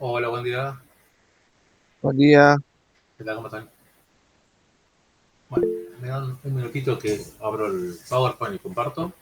Hola, buen día. Buen día. ¿Qué tal? ¿Cómo están? Bueno, me dan un minutito que abro el PowerPoint y comparto.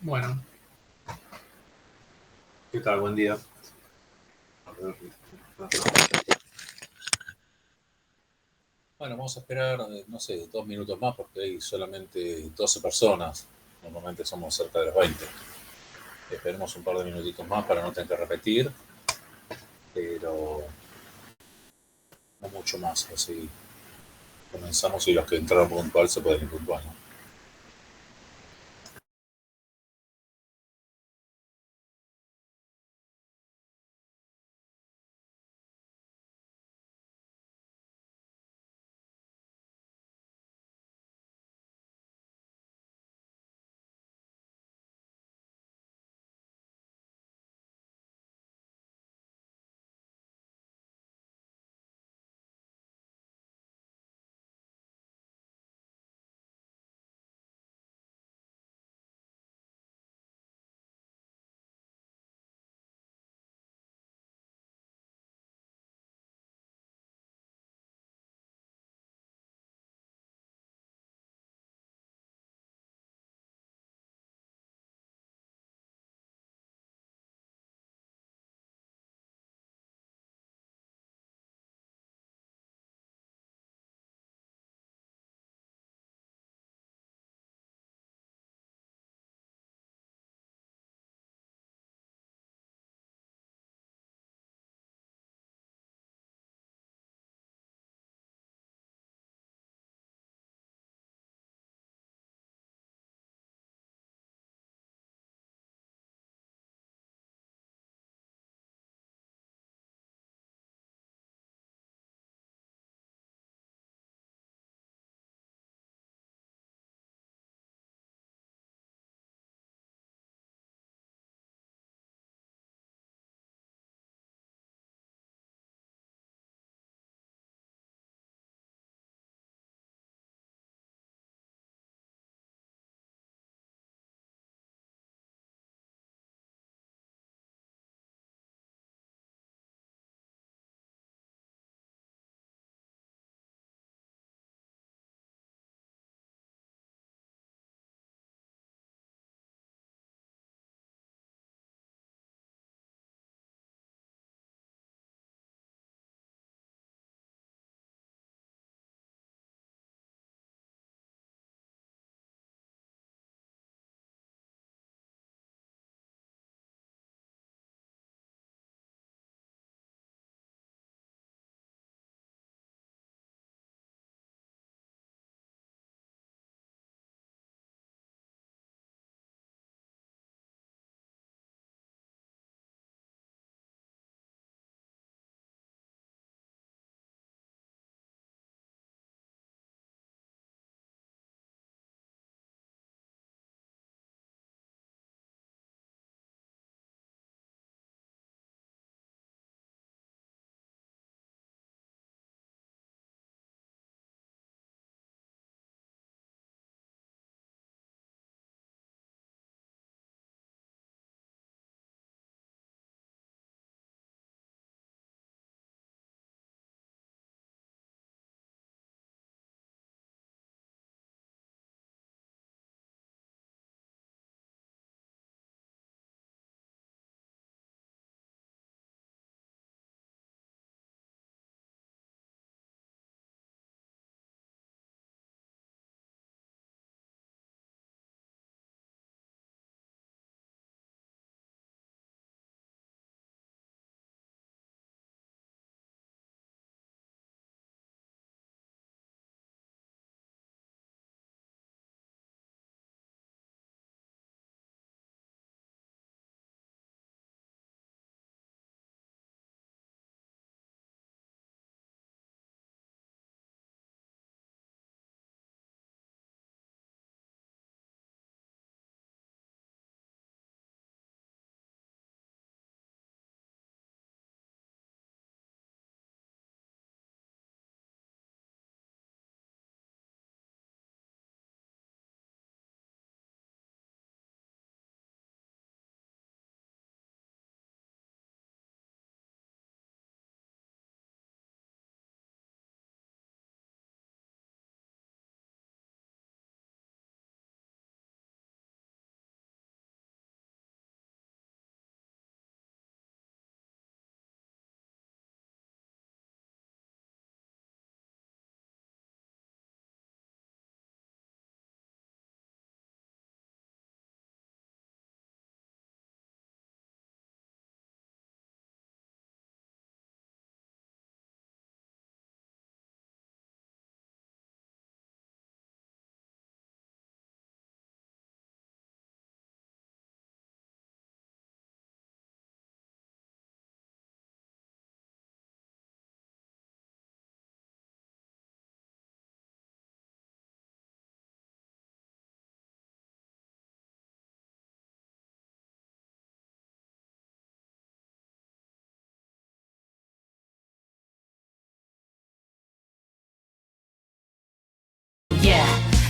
Bueno, ¿qué tal? Buen día. A ver, bueno, vamos a esperar, no sé, 2 minutos más porque hay solamente 12 personas. Normalmente somos cerca de los 20. Esperemos un par de minutitos más para no tener que repetir, pero no mucho más. Así comenzamos y los que entraron puntual se pueden ir puntual, ¿no?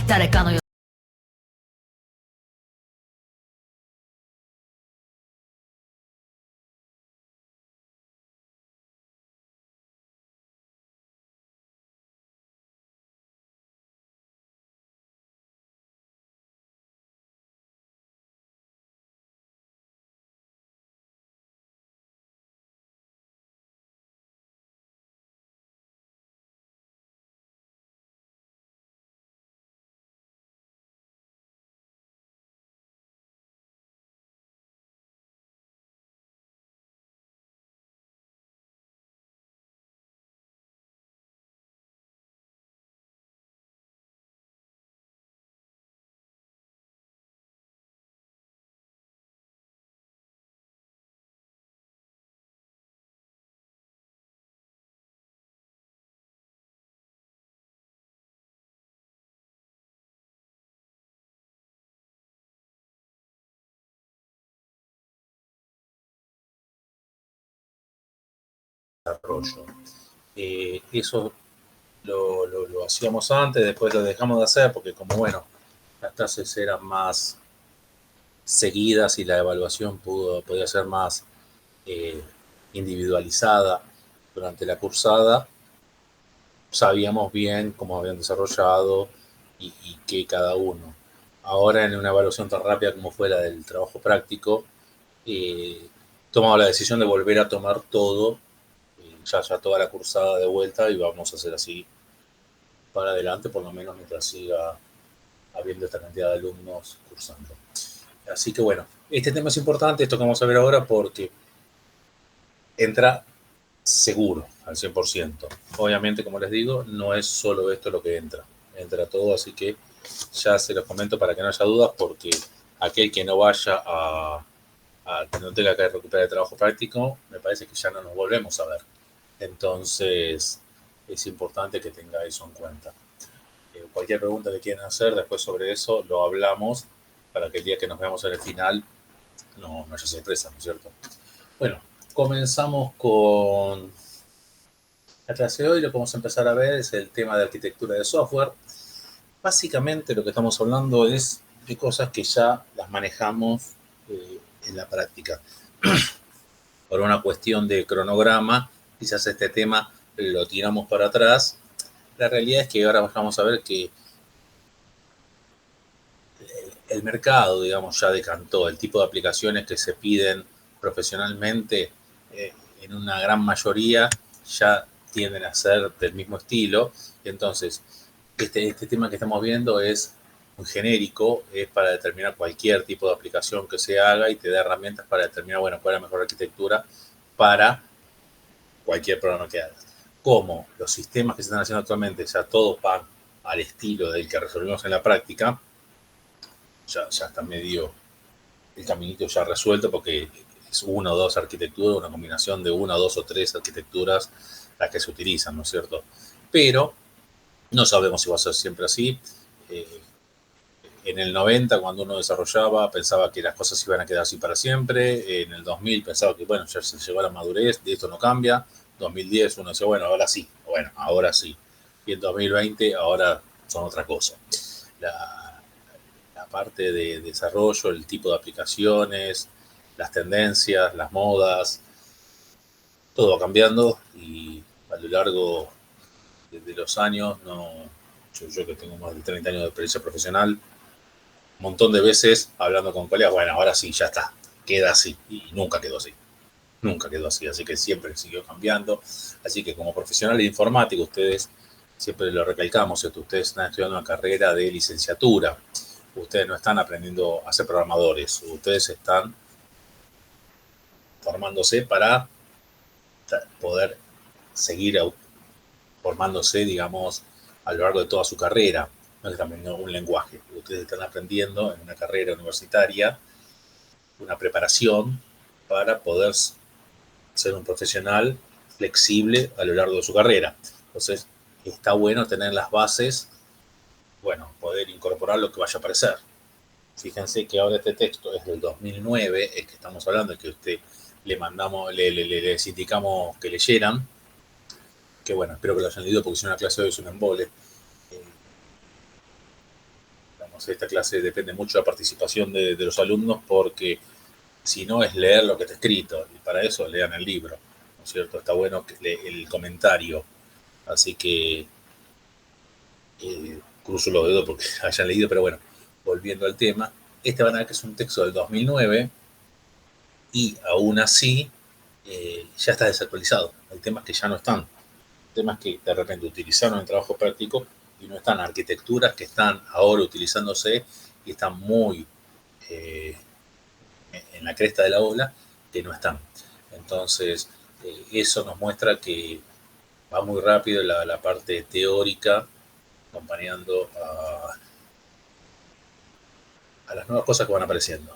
誰かのよdesarrollo. Eso lo hacíamos antes, después lo dejamos de hacer porque como bueno, las clases eran más seguidas y la evaluación podía ser más individualizada durante la cursada, sabíamos bien cómo habían desarrollado y qué cada uno. Ahora en una evaluación tan rápida como fue la del trabajo práctico, tomamos la decisión de volver a tomar todo, ya toda la cursada de vuelta y vamos a hacer así para adelante, por lo menos mientras siga habiendo esta cantidad de alumnos cursando. Así que bueno, este tema es importante, esto que vamos a ver ahora, porque entra seguro al 100%. Obviamente, como les digo, no es solo esto lo que entra todo, así que ya se los comento para que no haya dudas, porque aquel que no vaya que no tenga que recuperar el trabajo práctico, me parece que ya no nos volvemos a ver. Entonces, es importante que tenga eso en cuenta. Cualquier pregunta que quieran hacer después sobre eso, lo hablamos para que el día que nos veamos en el final no haya sorpresa, ¿no es cierto? Bueno, comenzamos con la clase de hoy. Lo que vamos a empezar a ver es el tema de arquitectura de software. Básicamente lo que estamos hablando es de cosas que ya las manejamos en la práctica. Por una cuestión de cronograma, quizás este tema lo tiramos para atrás. La realidad es que ahora vamos a ver que el mercado, digamos, ya decantó. El tipo de aplicaciones que se piden profesionalmente, en una gran mayoría, ya tienden a ser del mismo estilo. Entonces, este tema que estamos viendo es muy genérico, es para determinar cualquier tipo de aplicación que se haga y te da herramientas para determinar, bueno, cuál es la mejor arquitectura para cualquier programa que hagas. Como los sistemas que se están haciendo actualmente ya todos van al estilo del que resolvimos en la práctica, ya está medio el caminito ya resuelto, porque es una o dos arquitecturas, una combinación de una, dos o tres arquitecturas las que se utilizan, ¿no es cierto? Pero no sabemos si va a ser siempre así. En el 90, cuando uno desarrollaba, pensaba que las cosas iban a quedar así para siempre. En el 2000 pensaba que, bueno, ya se llegó a la madurez, de esto no cambia. 2010 uno decía, bueno, ahora sí. Bueno, ahora sí. Y en 2020 ahora son otra cosa. La parte de desarrollo, el tipo de aplicaciones, las tendencias, las modas, todo va cambiando y a lo largo de los años, yo que tengo más de 30 años de experiencia profesional, un montón de veces hablando con colegas, bueno, ahora sí, ya está, queda así, y nunca quedó así. Nunca quedó así, así que siempre siguió cambiando. Así que como profesionales de informática, ustedes, siempre lo recalcamos, ustedes están estudiando una carrera de licenciatura, ustedes no están aprendiendo a ser programadores, ustedes están formándose para poder seguir formándose, digamos, a lo largo de toda su carrera. No están aprendiendo un lenguaje, ustedes están aprendiendo en una carrera universitaria, una preparación para poder ser un profesional flexible a lo largo de su carrera. Entonces, está bueno tener las bases, bueno, poder incorporar lo que vaya a aparecer. Fíjense que ahora este texto es del 2009, el que estamos hablando, el que usted le mandamos, les indicamos que leyeran, que bueno, espero que lo hayan leído porque si no la clase de hoy es un embole. no sé, esta clase depende mucho de la participación de los alumnos, porque si no es leer lo que está escrito, y para eso lean el libro, ¿no es cierto? Está bueno el comentario, así que cruzo los dedos porque hayan leído, pero bueno, volviendo al tema, este van a ver que es un texto del 2009 y aún así ya está desactualizado. Hay temas que ya no están, temas que de repente utilizaron en trabajo práctico y no están, arquitecturas que están ahora utilizándose y están muy en la cresta de la ola, que no están. Entonces, eso nos muestra que va muy rápido la parte teórica, acompañando a las nuevas cosas que van apareciendo.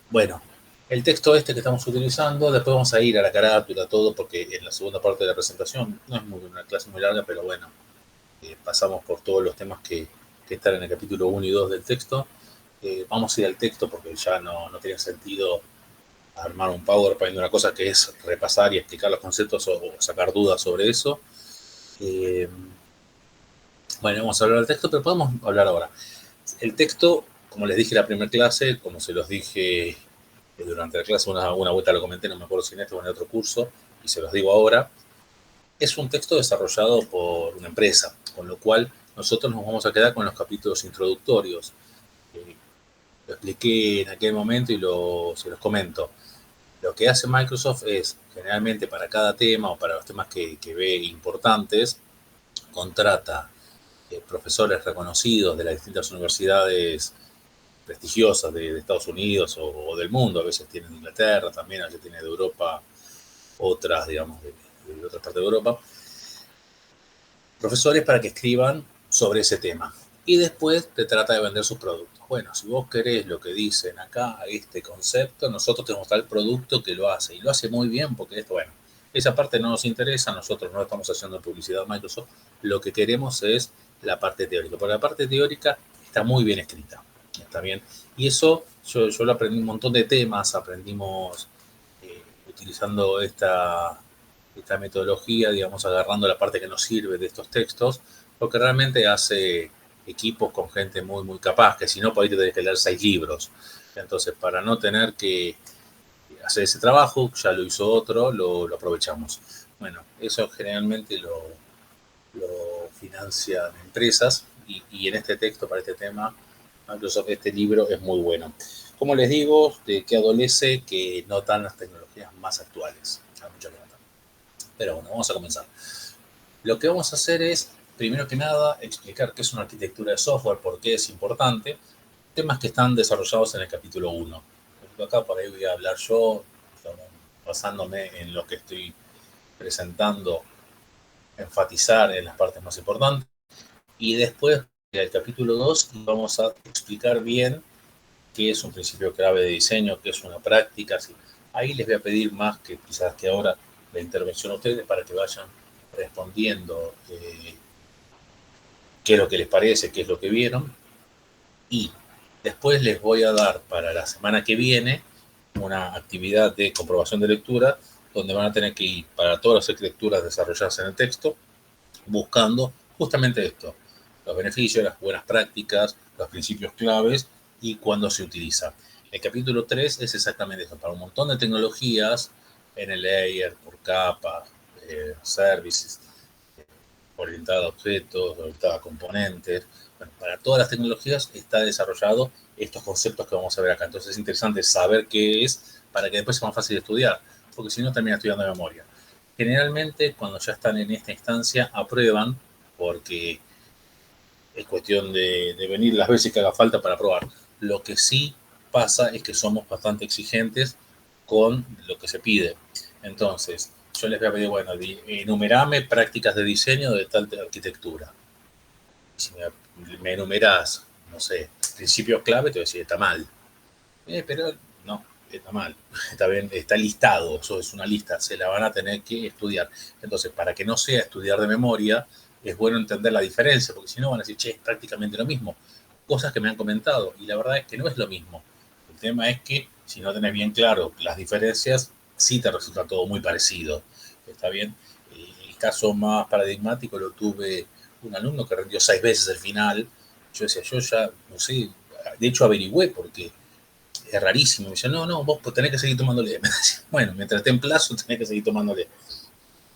Bueno, el texto este que estamos utilizando, después vamos a ir a la carátula, todo, porque en la segunda parte de la presentación no es una clase muy larga, pero bueno, pasamos por todos los temas que están en el capítulo 1 y 2 del texto. Vamos a ir al texto porque ya no tiene sentido armar un PowerPoint de una cosa que es repasar y explicar los conceptos o sacar dudas sobre eso. Bueno, vamos a hablar del texto, pero podemos hablar ahora. El texto, como les dije en la primera clase, como se los dije durante la clase, una vuelta lo comenté, no me acuerdo si en este o en otro curso, y se los digo ahora, es un texto desarrollado por una empresa, con lo cual nosotros nos vamos a quedar con los capítulos introductorios. Lo expliqué en aquel momento y se los comento. Lo que hace Microsoft es, generalmente para cada tema o para los temas que ve importantes, contrata profesores reconocidos de las distintas universidades prestigiosas de Estados Unidos o del mundo, a veces tienen de Inglaterra también, a veces tiene de Europa, otras, digamos, de otras partes de Europa, profesores para que escriban sobre ese tema. Y después te trata de vender sus productos. Bueno, si vos querés lo que dicen acá, este concepto, nosotros tenemos tal producto que lo hace. Y lo hace muy bien porque esto, bueno, esa parte no nos interesa, nosotros no estamos haciendo publicidad a Microsoft. Lo que queremos es la parte teórica. Porque la parte teórica está muy bien escrita. Está bien. Y eso yo lo aprendí un montón de temas, aprendimos utilizando esta metodología, digamos, agarrando la parte que nos sirve de estos textos, porque realmente hace equipos con gente muy, muy capaz, que si no, por ahí te tenés que leer 6 libros. Entonces, para no tener que hacer ese trabajo, ya lo hizo otro, lo aprovechamos. Bueno, eso generalmente lo financian empresas y en este texto, para este tema, Microsoft, este libro es muy bueno. Como les digo, de que adolece que no dan las tecnologías más actuales. Hay mucho que notar. Pero bueno, vamos a comenzar. Lo que vamos a hacer es, primero que nada, explicar qué es una arquitectura de software, por qué es importante, temas que están desarrollados en el capítulo 1. Acá por ahí voy a hablar yo, basándome en lo que estoy presentando, enfatizar en las partes más importantes. Y después, en el capítulo 2, vamos a explicar bien qué es un principio clave de diseño, qué es una práctica. Así. Ahí les voy a pedir más que quizás que ahora la intervención a ustedes para que vayan respondiendo qué es lo que les parece, qué es lo que vieron. Y después les voy a dar para la semana que viene una actividad de comprobación de lectura donde van a tener que ir para todas las lecturas desarrolladas en el texto buscando justamente esto, los beneficios, las buenas prácticas, los principios claves y cuándo se utiliza. El capítulo 3 es exactamente eso, para un montón de tecnologías, en el layer, por capas, services, orientada a objetos, orientada a componentes. Bueno, para todas las tecnologías está desarrollado estos conceptos que vamos a ver acá. Entonces es interesante saber qué es para que después sea más fácil de estudiar, porque si no termina estudiando de memoria. Generalmente cuando ya están en esta instancia aprueban porque es cuestión de venir las veces que haga falta para aprobar. Lo que sí pasa es que somos bastante exigentes con lo que se pide. Entonces, yo les voy a pedir, bueno, enumerame prácticas de diseño de tal arquitectura. Si me enumerás, no sé, principios clave, te voy a decir, está mal. Pero no, está mal. Está bien, está listado, eso es una lista, se la van a tener que estudiar. Entonces, para que no sea estudiar de memoria, es bueno entender la diferencia, porque si no van a decir, che, es prácticamente lo mismo. Cosas que me han comentado, y la verdad es que no es lo mismo. El tema es que si no tenés bien claro las diferencias, sí te resulta todo muy parecido. ¿Está bien? El caso más paradigmático lo tuve un alumno que rendió 6 veces el final. Yo decía, yo ya, no sé, de hecho averigüé porque es rarísimo. Me dice, no, vos tenés que seguir tomándole. Me decía, bueno, mientras esté en plazo, tenés que seguir tomándole.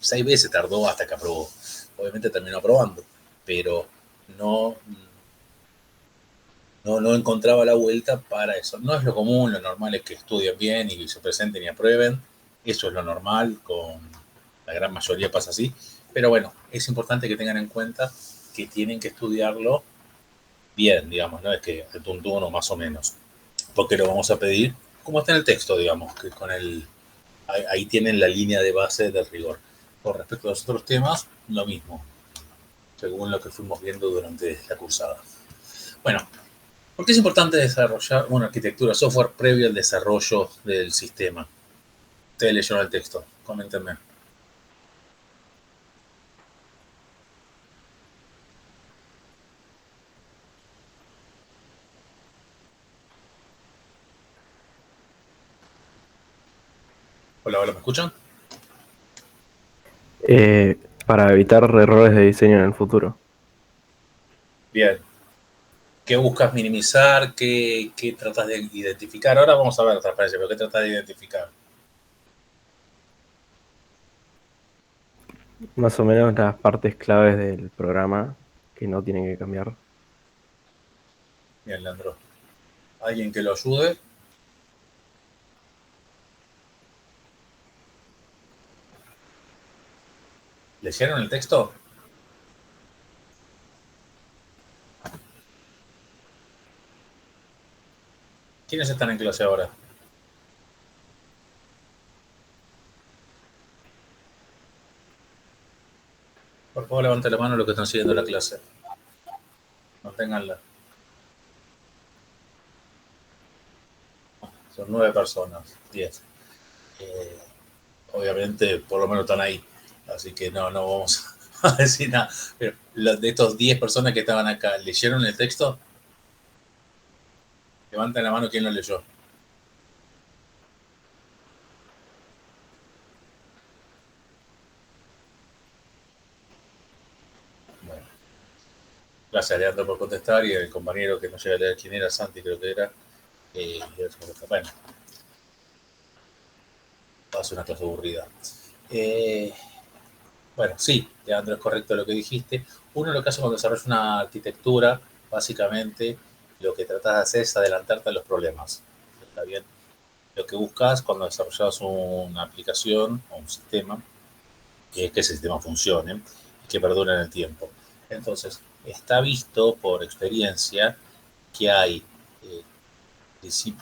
6 veces tardó hasta que aprobó. Obviamente terminó aprobando, pero no, no encontraba la vuelta para eso. No es lo común, lo normal es que estudien bien y se presenten y aprueben. Eso es lo normal, con la gran mayoría pasa así. Pero bueno, es importante que tengan en cuenta que tienen que estudiarlo bien, digamos, no es que el tuntuno más o menos, porque lo vamos a pedir como está en el texto, digamos, que con ahí tienen la línea de base del rigor. Con respecto a los otros temas, lo mismo, según lo que fuimos viendo durante la cursada. Bueno, ¿por qué es importante desarrollar una arquitectura software previo al desarrollo del sistema? Ustedes leyeron el texto, coméntenme. Hola, hola, ¿me escuchan? Para evitar errores de diseño en el futuro. Bien. ¿Qué buscas minimizar? ¿Qué tratas de identificar? Ahora vamos a ver la transparencia, pero ¿qué tratas de identificar? Más o menos las partes claves del programa que no tienen que cambiar. Bien, Leandro. ¿Alguien que lo ayude? ¿Leyeron el texto? ¿Quiénes están en clase ahora? Por favor, levante la mano los que están siguiendo la clase. Manténganla. Son 9 personas, 10. Obviamente, por lo menos están ahí. Así que no vamos a decir nada. Pero de estos 10 personas que estaban acá, ¿leyeron el texto? Levanten la mano quien lo leyó. Bueno, gracias, Leandro, por contestar. Y el compañero que no llega a leer quién era, Santi, creo que era. Bueno, va a ser una clase aburrida. Bueno, sí, Leandro, es correcto lo que dijiste. Uno lo que hace cuando desarrolla una arquitectura, básicamente, lo que tratas de hacer es adelantarte a los problemas. ¿Está bien? Lo que buscas cuando desarrollas una aplicación o un sistema, es que ese sistema funcione y que perdure en el tiempo. Entonces, está visto por experiencia que eh,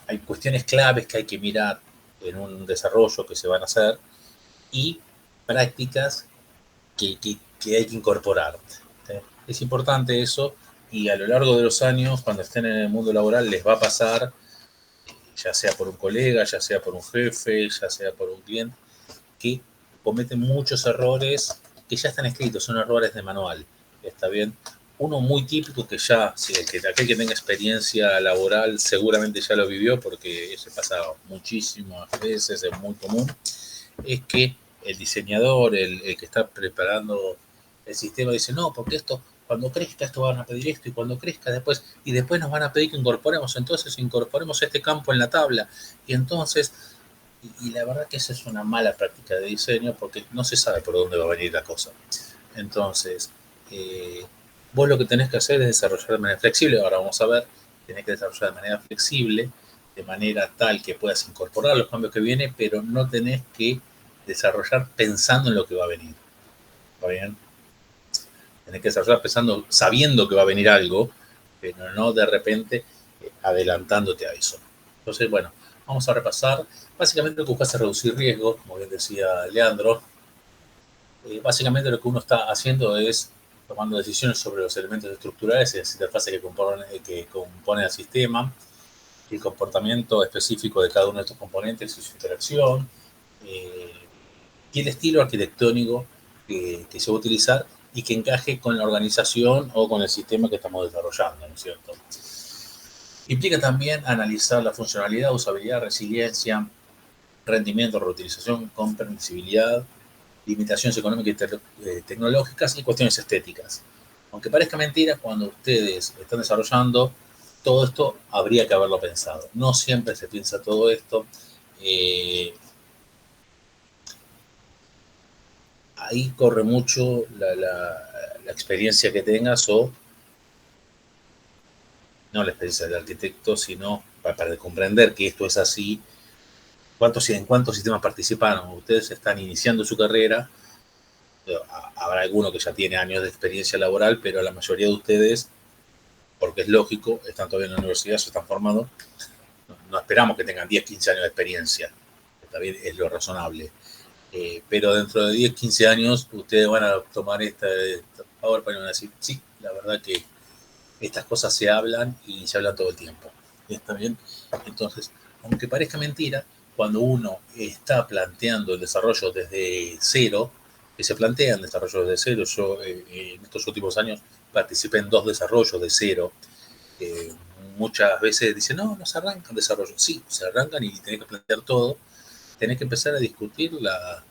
hay cuestiones claves que hay que mirar en un desarrollo que se van a hacer y prácticas que hay que incorporar. Es importante eso y a lo largo de los años, cuando estén en el mundo laboral, les va a pasar, ya sea por un colega, ya sea por un jefe, ya sea por un cliente, que cometen muchos errores que ya están escritos, son errores de manual. ¿Está bien? Uno muy típico que ya, aquel que tenga experiencia laboral seguramente ya lo vivió porque eso pasa muchísimas veces, es muy común, es que el diseñador, el que está preparando el sistema, dice, no, porque esto, cuando crezca, esto van a pedir esto, y cuando crezca después, y después nos van a pedir que incorporemos, entonces incorporemos este campo en la tabla, y entonces, y la verdad que esa es una mala práctica de diseño, porque no se sabe por dónde va a venir la cosa. Entonces, vos lo que tenés que hacer es desarrollar de manera flexible, ahora vamos a ver, tenés que desarrollar de manera flexible, de manera tal que puedas incorporar los cambios que vienen, pero no tenés que desarrollar pensando en lo que va a venir. ¿Está bien? Tenés que desarrollar pensando, sabiendo que va a venir algo, pero no de repente adelantándote a eso. Entonces, bueno, vamos a repasar. Básicamente lo que buscas es reducir riesgos, como bien decía Leandro. Básicamente lo que uno está haciendo es tomando decisiones sobre los elementos estructurales y las interfaces que componen el sistema, el comportamiento específico de cada uno de estos componentes y su interacción, eh, y el estilo arquitectónico que se va a utilizar y que encaje con la organización o con el sistema que estamos desarrollando, ¿no es cierto? Implica también analizar la funcionalidad, usabilidad, resiliencia, rendimiento, reutilización, comprensibilidad, limitaciones económicas y tecnológicas y cuestiones estéticas. Aunque parezca mentira, cuando ustedes están desarrollando, todo esto habría que haberlo pensado. No siempre se piensa todo esto. Ahí corre mucho la experiencia que tengas o no la experiencia del arquitecto, sino para comprender que esto es así. ¿En cuántos sistemas participaron? Ustedes están iniciando su carrera, habrá alguno que ya tiene años de experiencia laboral, pero la mayoría de ustedes, porque es lógico, están todavía en la universidad, se están formando, no esperamos que tengan 10, 15 años de experiencia, también es lo razonable. Pero dentro de 10, 15 años, ustedes van a tomar esta PowerPoint y van a decir, sí, la verdad que estas cosas se hablan y se hablan todo el tiempo. ¿Está bien? Entonces, aunque parezca mentira, cuando uno está planteando el desarrollo desde cero, que se plantean desarrollos desde cero, yo en estos últimos años participé en 2 desarrollos de cero. Muchas veces dicen, no se arrancan desarrollos. Sí, se arrancan y tenés que plantear todo. Tenés que empezar a discutir las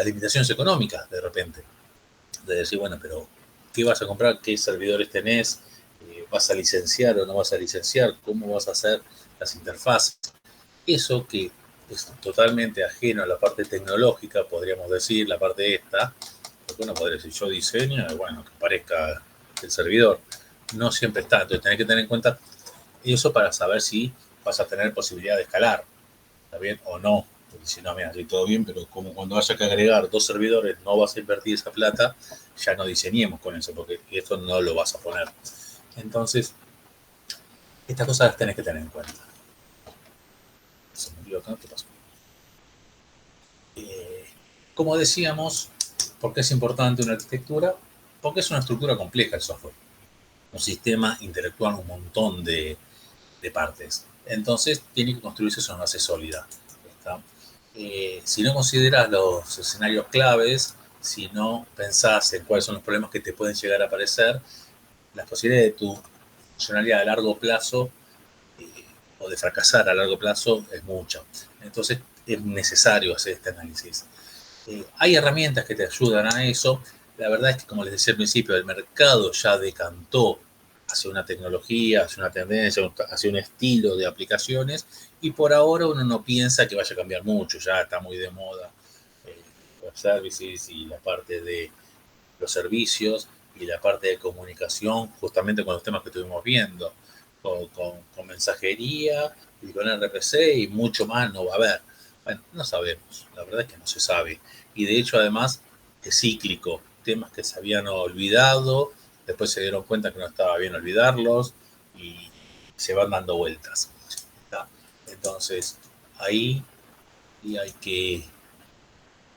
limitaciones económicas de repente. De decir, bueno, pero ¿qué vas a comprar? ¿Qué servidores tenés? ¿Vas a licenciar o no vas a licenciar? ¿Cómo vas a hacer las interfaces? Eso que es totalmente ajeno a la parte tecnológica, podríamos decir, la parte esta, porque uno podría decir, yo diseño, bueno, que parezca el servidor. No siempre está, entonces tenés que tener en cuenta eso para saber si vas a tener posibilidad de escalar, ¿está bien? O no. Porque si no, mira, sí, todo bien, pero como cuando haya que agregar 2 servidores no vas a invertir esa plata, ya no diseñemos con eso, porque esto no lo vas a poner. Entonces, estas cosas las tenés que tener en cuenta. Se me olvidó tanto, ¿qué pasó? Como decíamos, ¿por qué es importante una arquitectura? Porque es una estructura compleja el software. Un sistema intelectual, un montón de partes. Entonces, tiene que construirse sobre una base sólida. Si no consideras los escenarios claves, si no pensás en cuáles son los problemas que te pueden llegar a aparecer, las posibilidades de tu funcionalidad a largo plazo o de fracasar a largo plazo es mucho. Entonces es necesario hacer este análisis. Hay herramientas que te ayudan a eso. La verdad es que, como les decía al principio, el mercado ya decantó hacia una tecnología, hacia una tendencia, hacia un estilo de aplicaciones, y por ahora uno no piensa que vaya a cambiar mucho, ya está muy de moda web services y la parte de los servicios y la parte de comunicación, justamente con los temas que estuvimos viendo, con mensajería y con RPC y mucho más no va a haber. Bueno, no sabemos, la verdad es que no se sabe. Y de hecho, además, es cíclico. Temas que se habían olvidado, después se dieron cuenta que no estaba bien olvidarlos y se van dando vueltas. ¿Está? Entonces, ahí hay que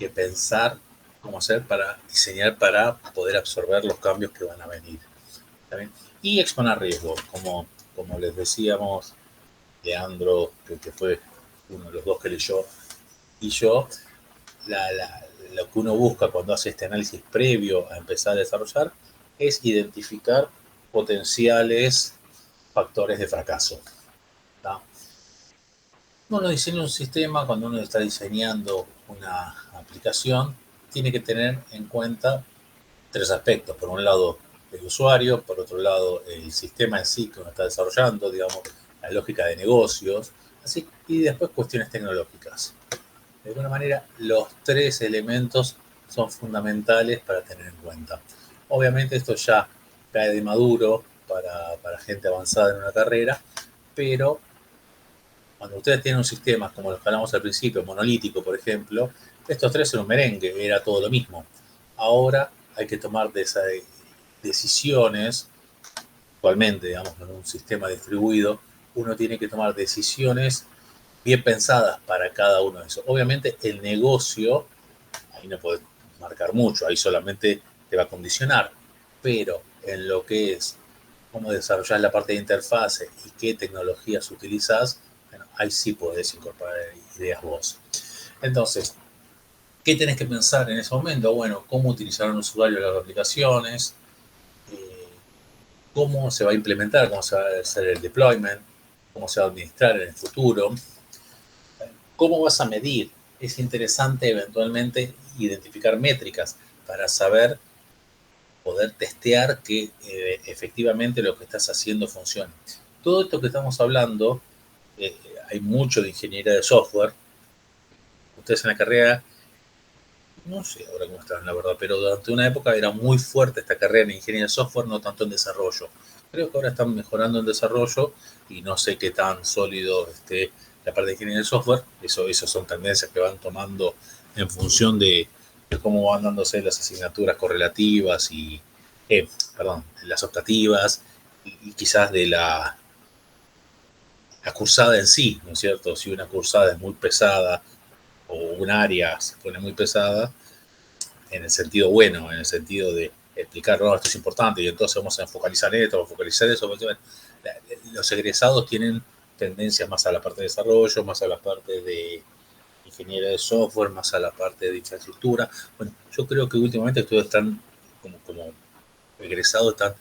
pensar cómo hacer para diseñar para poder absorber los cambios que van a venir. ¿Está bien? Y exponer riesgos, como les decíamos, Leandro, que fue uno de los 2 que leyó, y yo, lo que uno busca cuando hace este análisis previo a empezar a desarrollar es identificar potenciales factores de fracaso. ¿Tá? Cuando uno diseña un sistema, cuando uno está diseñando una aplicación, tiene que tener en cuenta 3 aspectos. Por un lado, el usuario, por otro lado, el sistema en sí que uno está desarrollando, digamos, la lógica de negocios, así, y después cuestiones tecnológicas. De alguna manera, los 3 elementos son fundamentales para tener en cuenta. Obviamente esto ya cae de maduro para gente avanzada en una carrera, pero cuando ustedes tienen un sistema, como los que hablamos al principio, monolítico, por ejemplo, estos 3 eran un merengue, era todo lo mismo. Ahora hay que tomar decisiones, actualmente, digamos, en un sistema distribuido, uno tiene que tomar decisiones bien pensadas para cada uno de esos. Obviamente el negocio, ahí no puedes marcar mucho, ahí solamente te va a condicionar, pero en lo que es cómo desarrollar la parte de interfase y qué tecnologías utilizas, bueno, ahí sí podés incorporar ideas vos. Entonces, ¿qué tenés que pensar en ese momento? Bueno, cómo utilizar un usuario las aplicaciones, cómo se va a implementar, cómo se va a hacer el deployment, cómo se va a administrar en el futuro, cómo vas a medir. Es interesante eventualmente identificar métricas para saber poder testear que efectivamente lo que estás haciendo funcione. Todo esto que estamos hablando, hay mucho de ingeniería de software. Ustedes en la carrera, no sé ahora cómo están, la verdad, pero durante una época era muy fuerte esta carrera en ingeniería de software, no tanto en desarrollo. Creo que ahora están mejorando en desarrollo y no sé qué tan sólido esté la parte de ingeniería de software. Eso son tendencias que van tomando en función de cómo van dándose las asignaturas correlativas y, perdón, las optativas y quizás de la cursada en sí, ¿no es cierto? Si una cursada es muy pesada o un área se pone muy pesada, en el sentido bueno, en el sentido de explicar, no, esto es importante y entonces vamos a focalizar esto, vamos a focalizar eso. Los egresados tienen tendencias más a la parte de desarrollo, más a la parte de ingeniería de software, más a la parte de infraestructura. Bueno, yo creo que últimamente ustedes están como egresados, están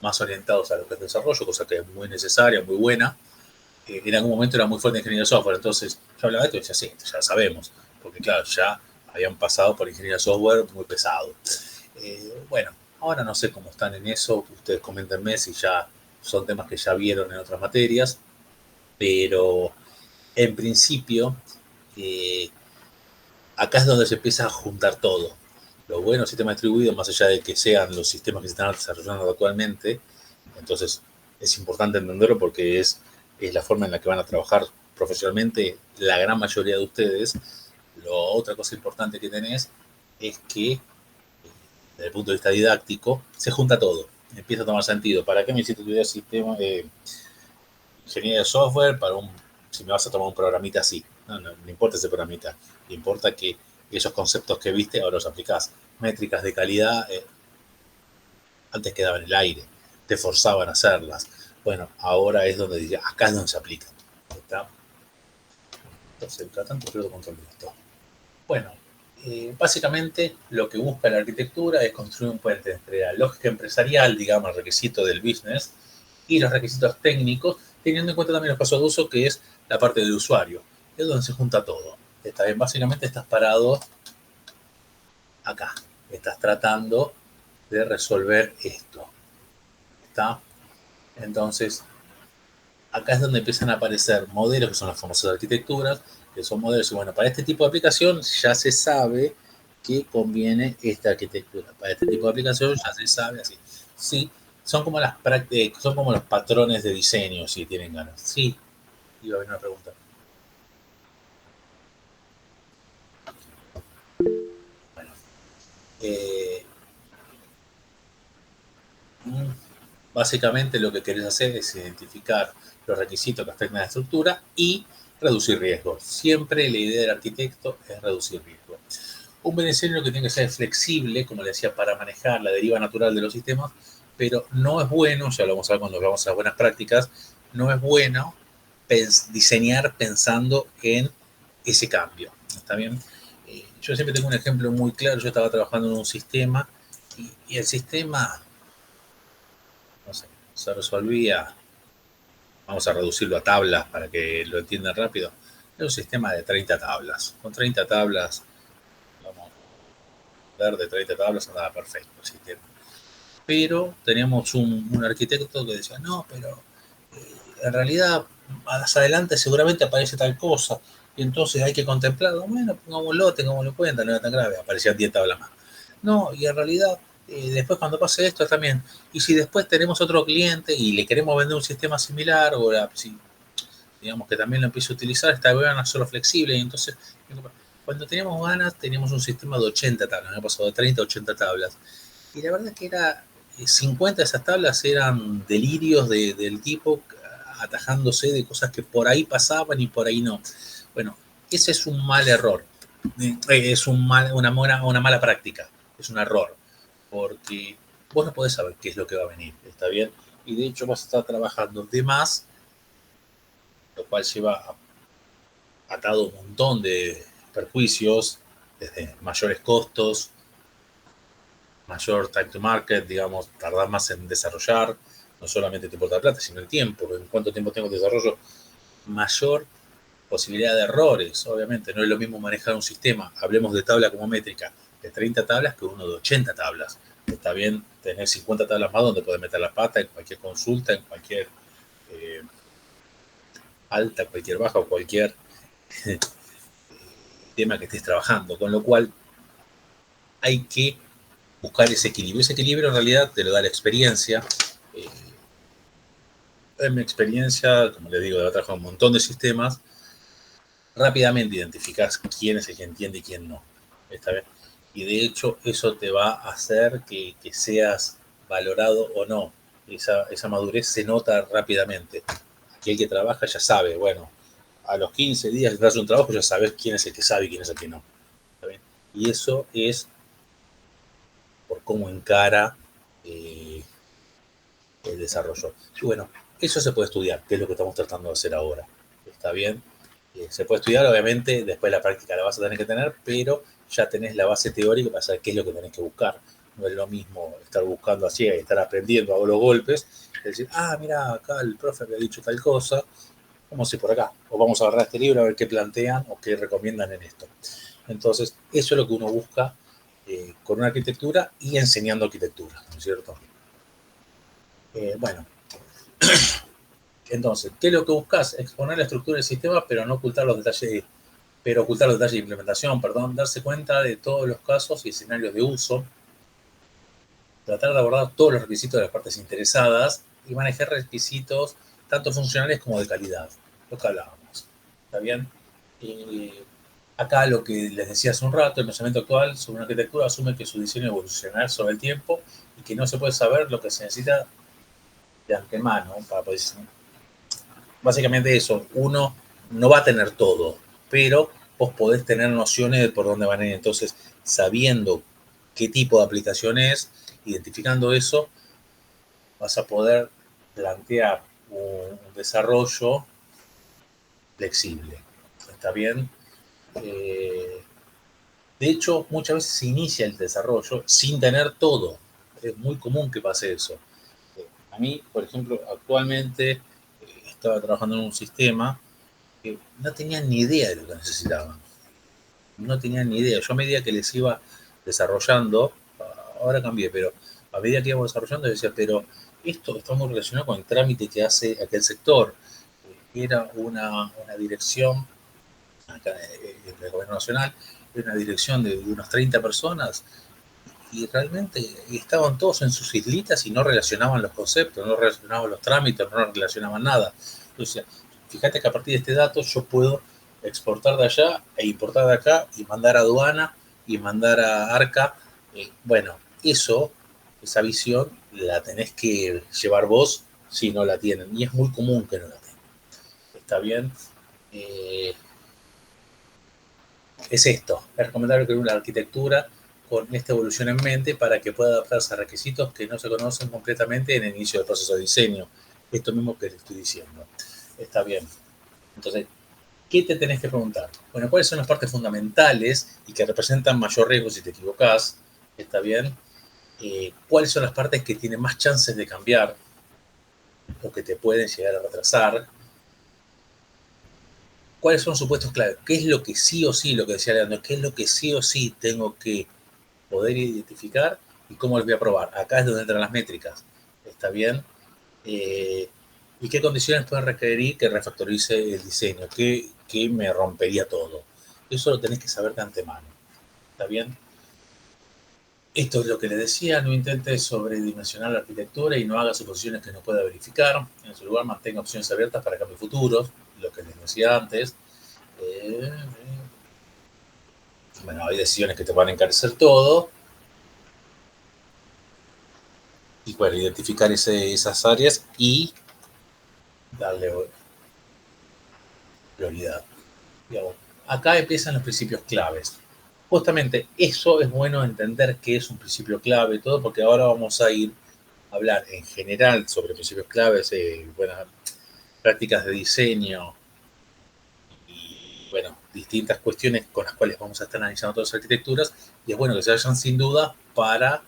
más orientados a lo que es desarrollo, cosa que es muy necesaria, muy buena. En algún momento era muy fuerte en ingeniería de software, entonces yo hablaba de esto y decía, sí, ya sabemos, porque claro, ya habían pasado por ingeniería de software muy pesado. Bueno, ahora no sé cómo están en eso, ustedes coméntenme si ya son temas que ya vieron en otras materias, pero en principio eh, acá es donde se empieza a juntar todo. Los buenos sistemas distribuidos, más allá de que sean los sistemas que se están desarrollando actualmente, entonces es importante entenderlo porque es la forma en la que van a trabajar profesionalmente la gran mayoría de ustedes. Otra cosa importante que tenés es que desde el punto de vista didáctico, se junta todo, empieza a tomar sentido. ¿Para qué me hiciste estudiar sistema, ingeniería de software? Si me vas a tomar un programita así. No importa ese programita, importa que esos conceptos que viste ahora los aplicás. Métricas de calidad, antes quedaban en el aire, te forzaban a hacerlas. Bueno, ahora es donde diría, acá es donde se aplica. ¿Está? Entonces, cada tanto pierdo control de esto. Bueno, básicamente lo que busca la arquitectura es construir un puente entre la lógica empresarial, digamos, el requisito del business, y los requisitos técnicos, teniendo en cuenta también los casos de uso, que es la parte del usuario, es donde se junta todo. Está bien, básicamente estás parado acá, estás tratando de resolver esto. ¿Está? Entonces, acá es donde empiezan a aparecer modelos que son las famosas arquitecturas, que son modelos, y bueno, para este tipo de aplicación ya se sabe que conviene esta arquitectura. Para este tipo de aplicación ya se sabe así. Sí, son como las prácticas, son como los patrones de diseño, si tienen ganas. Sí, iba a haber una pregunta. Bueno, eh, básicamente lo que querés hacer es identificar los requisitos que afectan a la estructura y reducir riesgos. Siempre la idea del arquitecto es reducir riesgos. Un buen diseño que tiene que ser flexible, como le decía, para manejar la deriva natural de los sistemas, pero no es bueno, ya lo vamos a ver cuando veamos las buenas prácticas, no es bueno diseñar pensando en ese cambio. ¿Está bien? Yo siempre tengo un ejemplo muy claro. Yo estaba trabajando en un sistema y el sistema, no sé, se resolvía, vamos a reducirlo a tablas para que lo entiendan rápido, era un sistema de 30 tablas. Con 30 tablas, vamos a ver, de 30 tablas andaba perfecto el sistema. Pero teníamos un arquitecto que decía, no, pero en realidad más adelante seguramente aparece tal cosa, y entonces hay que contemplarlo. Bueno, pongámoslo, tengámoslo en cuenta, no era tan grave, aparecían 10 tablas más. No, y en realidad, después cuando pase esto también, y si después tenemos otro cliente y le queremos vender un sistema similar, o si digamos que también lo empiece a utilizar, esta vez van a ser flexible, y entonces, cuando teníamos ganas, teníamos un sistema de 80 tablas, me ha pasado de 30 a 80 tablas, y la verdad que era 50 de esas tablas eran delirios del tipo atajándose de cosas que por ahí pasaban y por ahí no. Bueno, ese es un mal error. Es una mala práctica. Es un error. Porque vos no podés saber qué es lo que va a venir. ¿Está bien? Y de hecho vas a estar trabajando de más, lo cual lleva atado un montón de perjuicios, desde mayores costos, mayor time to market, digamos, tardar más en desarrollar, no solamente te importa la plata, sino el tiempo, en cuánto tiempo tengo de desarrollo, mayor posibilidad de errores, obviamente, no es lo mismo manejar un sistema, hablemos de tabla como métrica, de 30 tablas que uno de 80 tablas, Está bien, tener 50 tablas más donde podés meter la pata en cualquier consulta, en cualquier alta, cualquier baja o cualquier tema que estés trabajando. Con lo cual hay que buscar ese equilibrio. Ese equilibrio en realidad te lo da la experiencia. En mi experiencia, como les digo, de haber trabajado un montón de sistemas, rápidamente identificás quién es el que entiende y quién no. ¿Está bien? Y de hecho eso te va a hacer que seas valorado o no. Esa madurez se nota rápidamente. Aquel que trabaja ya sabe, bueno, a los 15 días que haces un trabajo ya sabes quién es el que sabe y quién es el que no. ¿Está bien? Y eso es por cómo encara el desarrollo. Y bueno, eso se puede estudiar, que es lo que estamos tratando de hacer ahora. ¿Está bien? Se puede estudiar, obviamente, después la práctica la vas a tener que tener, pero ya tenés la base teórica para saber qué es lo que tenés que buscar. No es lo mismo estar buscando así, estar aprendiendo a los golpes, es decir, mira, acá el profe me ha dicho tal cosa, vamos a ir por acá, o vamos a agarrar este libro a ver qué plantean o qué recomiendan en esto. Entonces, eso es lo que uno busca con una arquitectura y enseñando arquitectura, ¿no es cierto? Bueno, entonces, ¿qué es lo que buscas? Exponer la estructura del sistema, pero no ocultar los detalles, de implementación, darse cuenta de todos los casos y escenarios de uso, tratar de abordar todos los requisitos de las partes interesadas y manejar requisitos tanto funcionales como de calidad, lo que hablábamos. ¿Está bien? Acá lo que les decía hace un rato, el pensamiento actual sobre una arquitectura asume que su diseño evolucionará sobre el tiempo y que no se puede saber lo que se necesita de antemano para poder diseñar. Básicamente eso, uno no va a tener todo, pero vos podés tener nociones de por dónde van a ir. Entonces, sabiendo qué tipo de aplicación es, identificando eso, vas a poder plantear un desarrollo flexible. ¿Está bien? De hecho, muchas veces se inicia el desarrollo sin tener todo. Es muy común que pase eso. A mí, por ejemplo, actualmente estaba trabajando en un sistema que no tenían ni idea de lo que necesitaban. No tenían ni idea. Yo a medida que les iba desarrollando, ahora cambié, pero a medida que íbamos desarrollando, decía, pero esto está muy relacionado con el trámite que hace aquel sector. Era una dirección acá del Gobierno Nacional, era una dirección de unas 30 personas, y realmente estaban todos en sus islitas y no relacionaban los conceptos, no relacionaban los trámites, no relacionaban nada. Entonces, fíjate que a partir de este dato yo puedo exportar de allá e importar de acá y mandar a aduana y mandar a ARCA. Bueno, esa visión la tenés que llevar vos si no la tienen, y es muy común que no la tengan. ¿Está bien? Es esto, es recomendable crear una arquitectura con esta evolución en mente para que pueda adaptarse a requisitos que no se conocen completamente en el inicio del proceso de diseño. Esto mismo que les estoy diciendo. Está bien. Entonces, ¿qué te tenés que preguntar? Bueno, ¿cuáles son las partes fundamentales y que representan mayor riesgo si te equivocás? ¿Está bien? ¿Cuáles son las partes que tienen más chances de cambiar o que te pueden llegar a retrasar? ¿Cuáles son supuestos clave? ¿Qué es lo que sí o sí, lo que decía Leandro, qué es lo que sí o sí tengo que poder identificar y cómo los voy a probar? Acá es donde entran las métricas. ¿Está bien? ¿Y qué condiciones pueden requerir que refactorice el diseño? ¿Qué me rompería todo? Eso lo tenés que saber de antemano. ¿Está bien? Esto es lo que les decía, no intentes sobredimensionar la arquitectura y no haga suposiciones que no pueda verificar. En su lugar, mantenga opciones abiertas para cambios futuros, lo que les decía antes. Bueno, hay decisiones que te van a encarecer todo. Y bueno, identificar esas áreas y darle prioridad. Digamos, acá empiezan los principios claves. Justamente eso es bueno entender qué es un principio clave, todo, porque ahora vamos a ir a hablar en general sobre principios claves, buenas prácticas de diseño y, bueno, distintas cuestiones con las cuales vamos a estar analizando todas las arquitecturas, y es bueno que se vayan sin duda para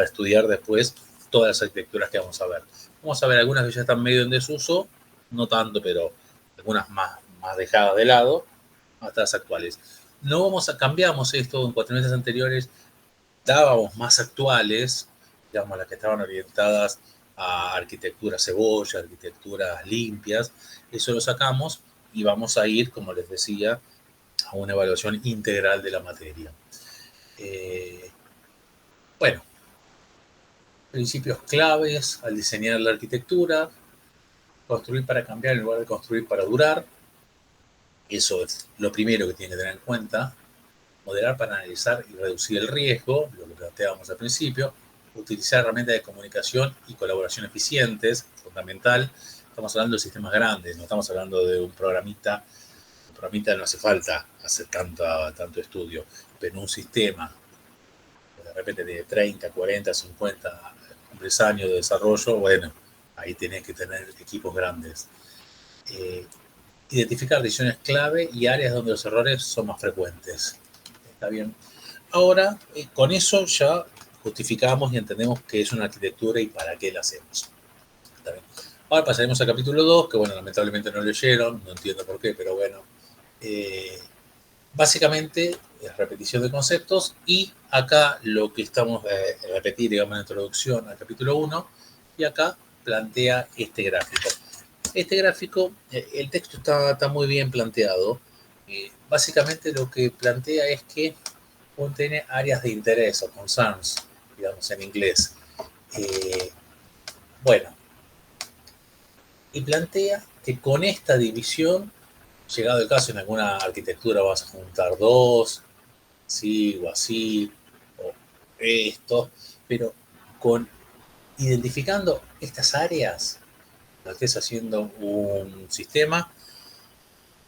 estudiar después todas las arquitecturas que vamos a ver. Vamos a ver algunas que ya están medio en desuso, no tanto, pero algunas más dejadas de lado, hasta las actuales. No cambiamos esto en cuatrimestres anteriores, dábamos más actuales, digamos, las que estaban orientadas a arquitectura cebolla, arquitecturas limpias, eso lo sacamos y vamos a ir, como les decía, a una evaluación integral de la materia. Bueno, principios claves al diseñar la arquitectura: construir para cambiar en lugar de construir para durar. Eso es lo primero que tienen que tener en cuenta. Modelar para analizar y reducir el riesgo, lo que planteábamos al principio. Utilizar herramientas de comunicación y colaboración eficientes, fundamental. Estamos hablando de sistemas grandes, no estamos hablando de un programita. Un programita no hace falta hacer tanto estudio, pero en un sistema de repente de 30, 40, 50 años de desarrollo, bueno, ahí tenés que tener equipos grandes. Identificar decisiones clave y áreas donde los errores son más frecuentes. ¿Está bien? Ahora, con eso ya justificamos y entendemos qué es una arquitectura y para qué la hacemos. ¿Está bien? Ahora pasaremos al capítulo 2, que bueno, lamentablemente no leyeron, no entiendo por qué, pero bueno. Básicamente es repetición de conceptos, y acá lo que estamos a repetir, digamos, en la introducción al capítulo 1, y acá plantea este gráfico. Este gráfico, el texto está muy bien planteado. Básicamente lo que plantea es que contiene áreas de interés o concerns, digamos en inglés. Bueno, y plantea que con esta división, llegado el caso, en alguna arquitectura vas a juntar dos, sí o así, o esto, pero identificando estas áreas, lo estés haciendo un sistema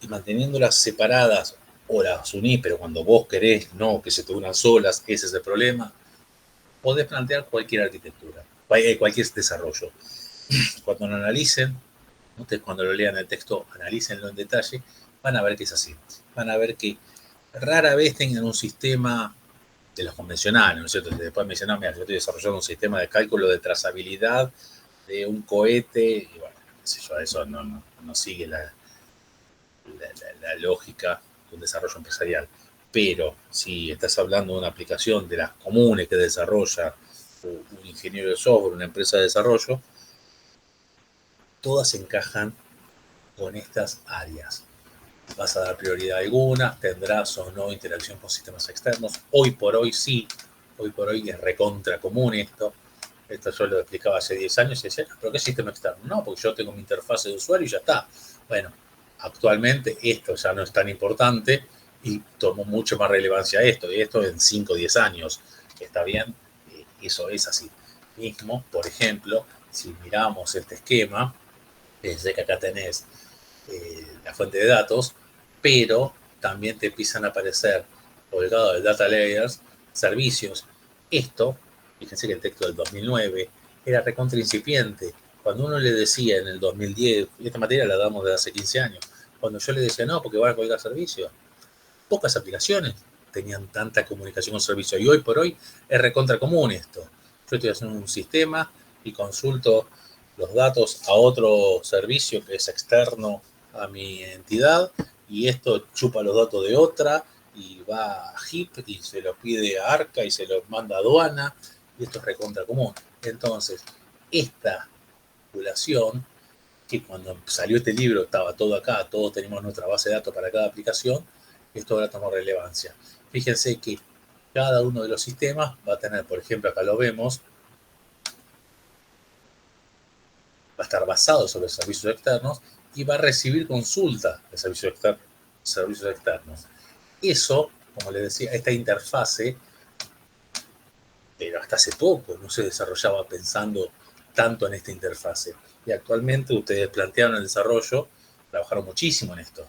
y manteniéndolas separadas, o las unís, pero cuando vos querés, no, que se te unan solas, ese es el problema, podés plantear cualquier arquitectura, cualquier desarrollo. Cuando lo analicen, ustedes cuando lo lean el texto, analícenlo en detalle, van a ver que es así. Van a ver que rara vez tengan un sistema de los convencionales, ¿no es cierto? Después mencionar, mira, yo estoy desarrollando un sistema de cálculo de trazabilidad de un cohete, y bueno, qué sé yo, eso no sigue la lógica de un desarrollo empresarial. Pero si estás hablando de una aplicación de las comunes que desarrolla un ingeniero de software, una empresa de desarrollo, todas encajan con estas áreas. Vas a dar prioridad a algunas, tendrás o no interacción con sistemas externos. Hoy por hoy sí, hoy por hoy es recontra común esto. Esto yo lo explicaba hace 10 años y decía, ¿pero qué sistema externo? No, porque yo tengo mi interfase de usuario y ya está. Bueno, actualmente esto ya no es tan importante y tomó mucho más relevancia esto, y esto en 5 o 10 años. ¿Está bien? Eso es así. Mismo, por ejemplo, si miramos este esquema, sé que acá tenés la fuente de datos, pero también te empiezan a aparecer, colgado del data layers, servicios. Esto, fíjense que el texto del 2009 era recontra incipiente. Cuando uno le decía en el 2010, esta materia la damos desde hace 15 años, cuando yo le decía, no, porque van a colgar servicios, pocas aplicaciones tenían tanta comunicación con servicios, y hoy por hoy es recontra común esto. Yo estoy haciendo un sistema y consulto los datos a otro servicio que es externo a mi entidad, y esto chupa los datos de otra y va a HIP y se lo pide a ARCA y se los manda a aduana, y esto es recontra común. Entonces, esta vinculación, que cuando salió este libro estaba todo acá, todos tenemos nuestra base de datos para cada aplicación, esto ahora tomó relevancia. Fíjense que cada uno de los sistemas va a tener, por ejemplo, acá lo vemos, va a estar basado sobre servicios externos y va a recibir consulta de servicios externos. Eso, como les decía, esta interfase, pero hasta hace poco no se desarrollaba pensando tanto en esta interfase. Y actualmente ustedes plantearon el desarrollo, trabajaron muchísimo en esto.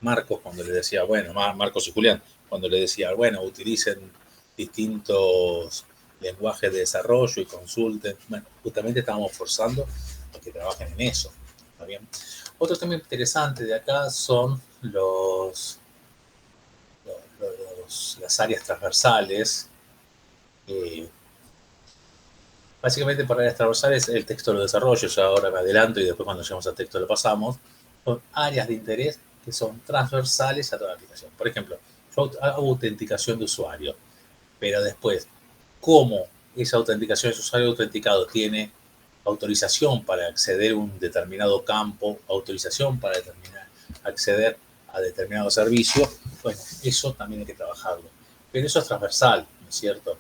Marcos, cuando le decía, bueno, Marcos y Julián, cuando le decía, bueno, utilicen distintos lenguajes de desarrollo y consulten, bueno, justamente estábamos forzando a que trabajen en eso. ¿Está bien? Otro tema interesante de acá son las áreas transversales. Básicamente, por áreas transversales, el texto lo desarrollo, yo ahora me adelanto y después cuando lleguemos al texto lo pasamos. Son áreas de interés que son transversales a toda la aplicación. Por ejemplo, yo hago autenticación de usuario. Pero después, cómo esa autenticación, ese usuario autenticado tiene autorización para acceder a un determinado campo, autorización para acceder a determinado servicio, bueno, eso también hay que trabajarlo. Pero eso es transversal, ¿no es cierto?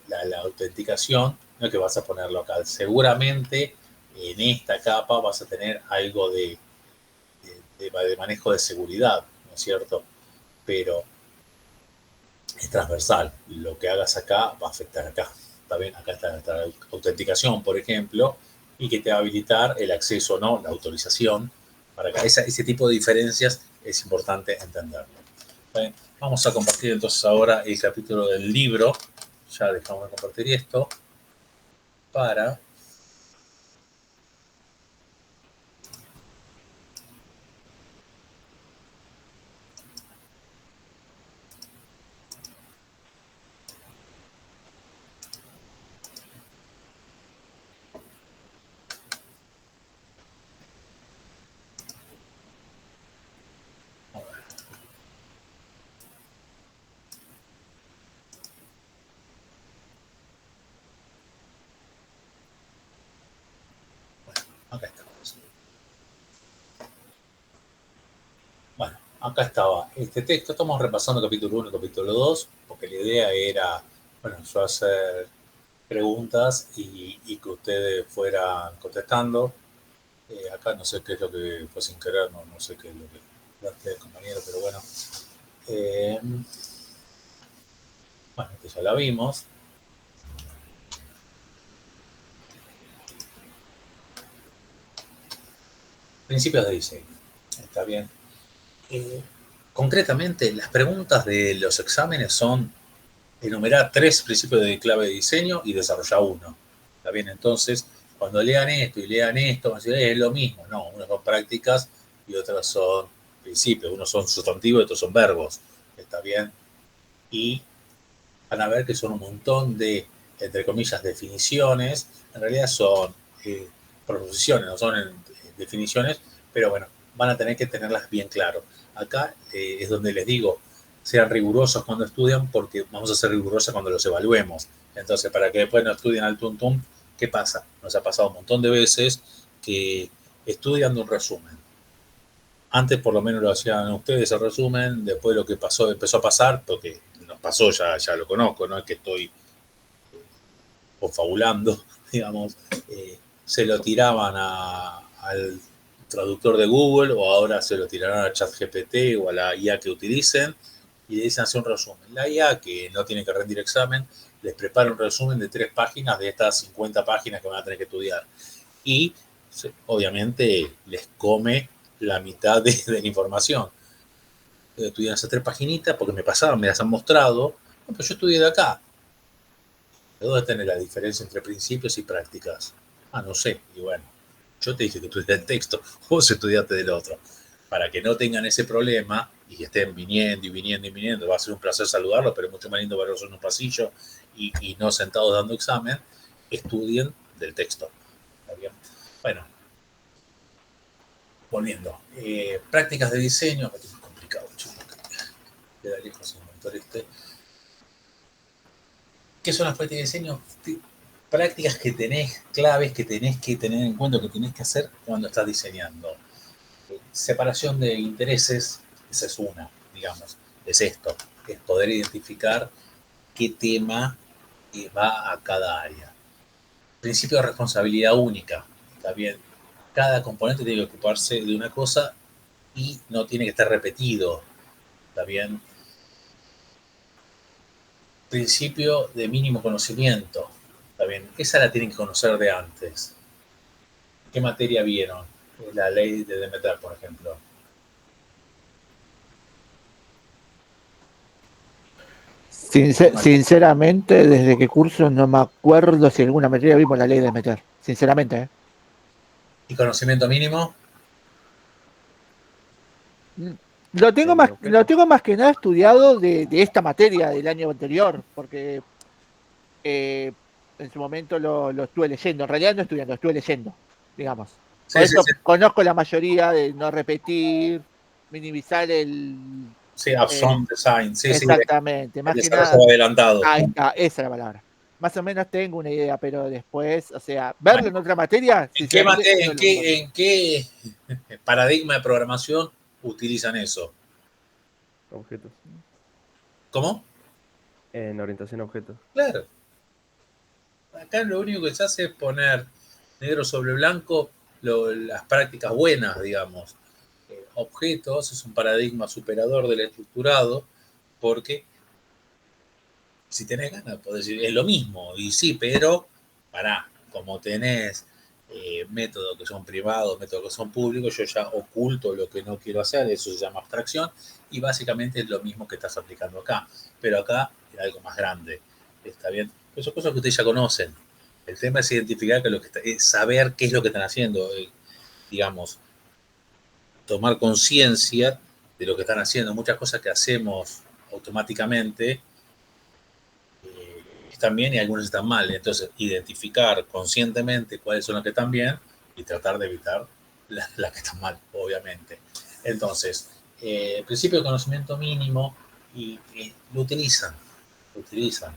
La autenticación, no es que vas a ponerlo acá. Seguramente en esta capa vas a tener algo de manejo de seguridad, ¿no es cierto? Pero es transversal. Lo que hagas acá va a afectar acá. ¿Está bien? Acá está la autenticación, por ejemplo, y que te va a habilitar el acceso o no, la autorización. Para acá. Ese tipo de diferencias es importante entenderlo. Bien, vamos a compartir entonces ahora el capítulo del libro. Ya dejamos de compartir esto para... Acá estamos. Bueno, acá estaba este texto. Estamos repasando capítulo 1 y capítulo 2, porque la idea era, bueno, yo hacer preguntas y que ustedes fueran contestando. Acá no sé qué es lo que fue sin querer, no sé qué es lo que daste el compañero, pero bueno. Bueno, que ya la vimos. Principios de diseño. Está bien. Concretamente, las preguntas de los exámenes son enumerar 3 principios de clave de diseño y desarrollar uno. ¿Está bien? Entonces, cuando lean esto y lean esto, van a decir, es lo mismo. No, unas son prácticas y otras son principios. Unos son sustantivos y otros son verbos. ¿Está bien? Y van a ver que son un montón de, entre comillas, definiciones. En realidad son proposiciones, no son definiciones, pero bueno, van a tener que tenerlas bien claro. Acá es donde les digo, sean rigurosos cuando estudian, porque vamos a ser rigurosos cuando los evaluemos. Entonces, para que después no estudien al tuntum, ¿qué pasa? Nos ha pasado un montón de veces que estudian un resumen. Antes por lo menos lo hacían ustedes el resumen, después lo que pasó empezó a pasar, porque nos pasó, ya lo conozco, no es que estoy confabulando, digamos, se lo tiraban al traductor de Google o ahora se lo tirarán a ChatGPT o a la IA que utilicen y le dicen hacer un resumen. La IA, que no tiene que rendir examen, les prepara un resumen de 3 páginas de estas 50 páginas que van a tener que estudiar. Y obviamente les come la mitad de la información. Estudian esas 3 paginitas porque me pasaron, me las han mostrado. No, pero yo estudié de acá. ¿De dónde tenés la diferencia entre principios y prácticas? Ah, no sé. Y bueno, yo te dije que estudiaste el texto, vos estudiaste del otro. Para que no tengan ese problema y que estén viniendo y viniendo y viniendo, va a ser un placer saludarlos, pero es mucho más lindo verlos en un pasillo y no sentados dando examen, estudien del texto. ¿Está bien? Bueno, volviendo. Prácticas de diseño, es complicado, chico. Queda lejos el monitor este. ¿Qué son las prácticas de diseño? Prácticas que tenés, claves que tenés que tener en cuenta, que tenés que hacer cuando estás diseñando. Separación de intereses, esa es una, digamos, es esto, es poder identificar qué tema va a cada área. Principio de responsabilidad única, está bien, cada componente tiene que ocuparse de una cosa y no tiene que estar repetido, está bien. Principio de mínimo conocimiento, está bien, esa la tienen que conocer de antes. ¿Qué materia vieron? La ley de Demeter, por ejemplo. Sinceramente, desde que curso no me acuerdo si alguna materia vimos la ley de meter. Sinceramente, ¿eh? ¿Y conocimiento mínimo? Lo tengo más que nada estudiado de esta materia del año anterior, porque en su momento lo estuve leyendo. En realidad no estudiando, lo estuve leyendo, digamos. Por Sí, sí, eso sí. conozco la mayoría de no repetir, minimizar el Sí, upfront design, sí, sí, Exactamente, el más que desarrollo nada. adelantado. Ahí está, esa es la palabra. Más o menos tengo una idea, pero después, o sea, verlo Bueno, en otra materia, sinceramente, no en lo conozco. en qué paradigma de programación utilizan eso? Objetos. ¿Cómo? En orientación a objetos. Claro. Acá lo único que se hace es poner negro sobre blanco las prácticas buenas, digamos. Objetos es un paradigma superador del estructurado, porque si tenés ganas, podés decir, es lo mismo, y sí, pero pará, como tenés métodos que son privados, métodos que son públicos, yo ya oculto lo que no quiero hacer, eso se llama abstracción, y básicamente es lo mismo que estás aplicando acá, pero acá es algo más grande, ¿está bien? Pero son cosas que ustedes ya conocen. El tema es identificar que lo que es saber qué es lo que están haciendo, digamos, tomar conciencia de lo que están haciendo. Muchas cosas que hacemos automáticamente están bien y algunos están mal. Entonces, identificar conscientemente cuáles son las que están bien y tratar de evitar las que están mal, obviamente. Entonces, el principio de conocimiento mínimo y lo utilizan, lo utilizan.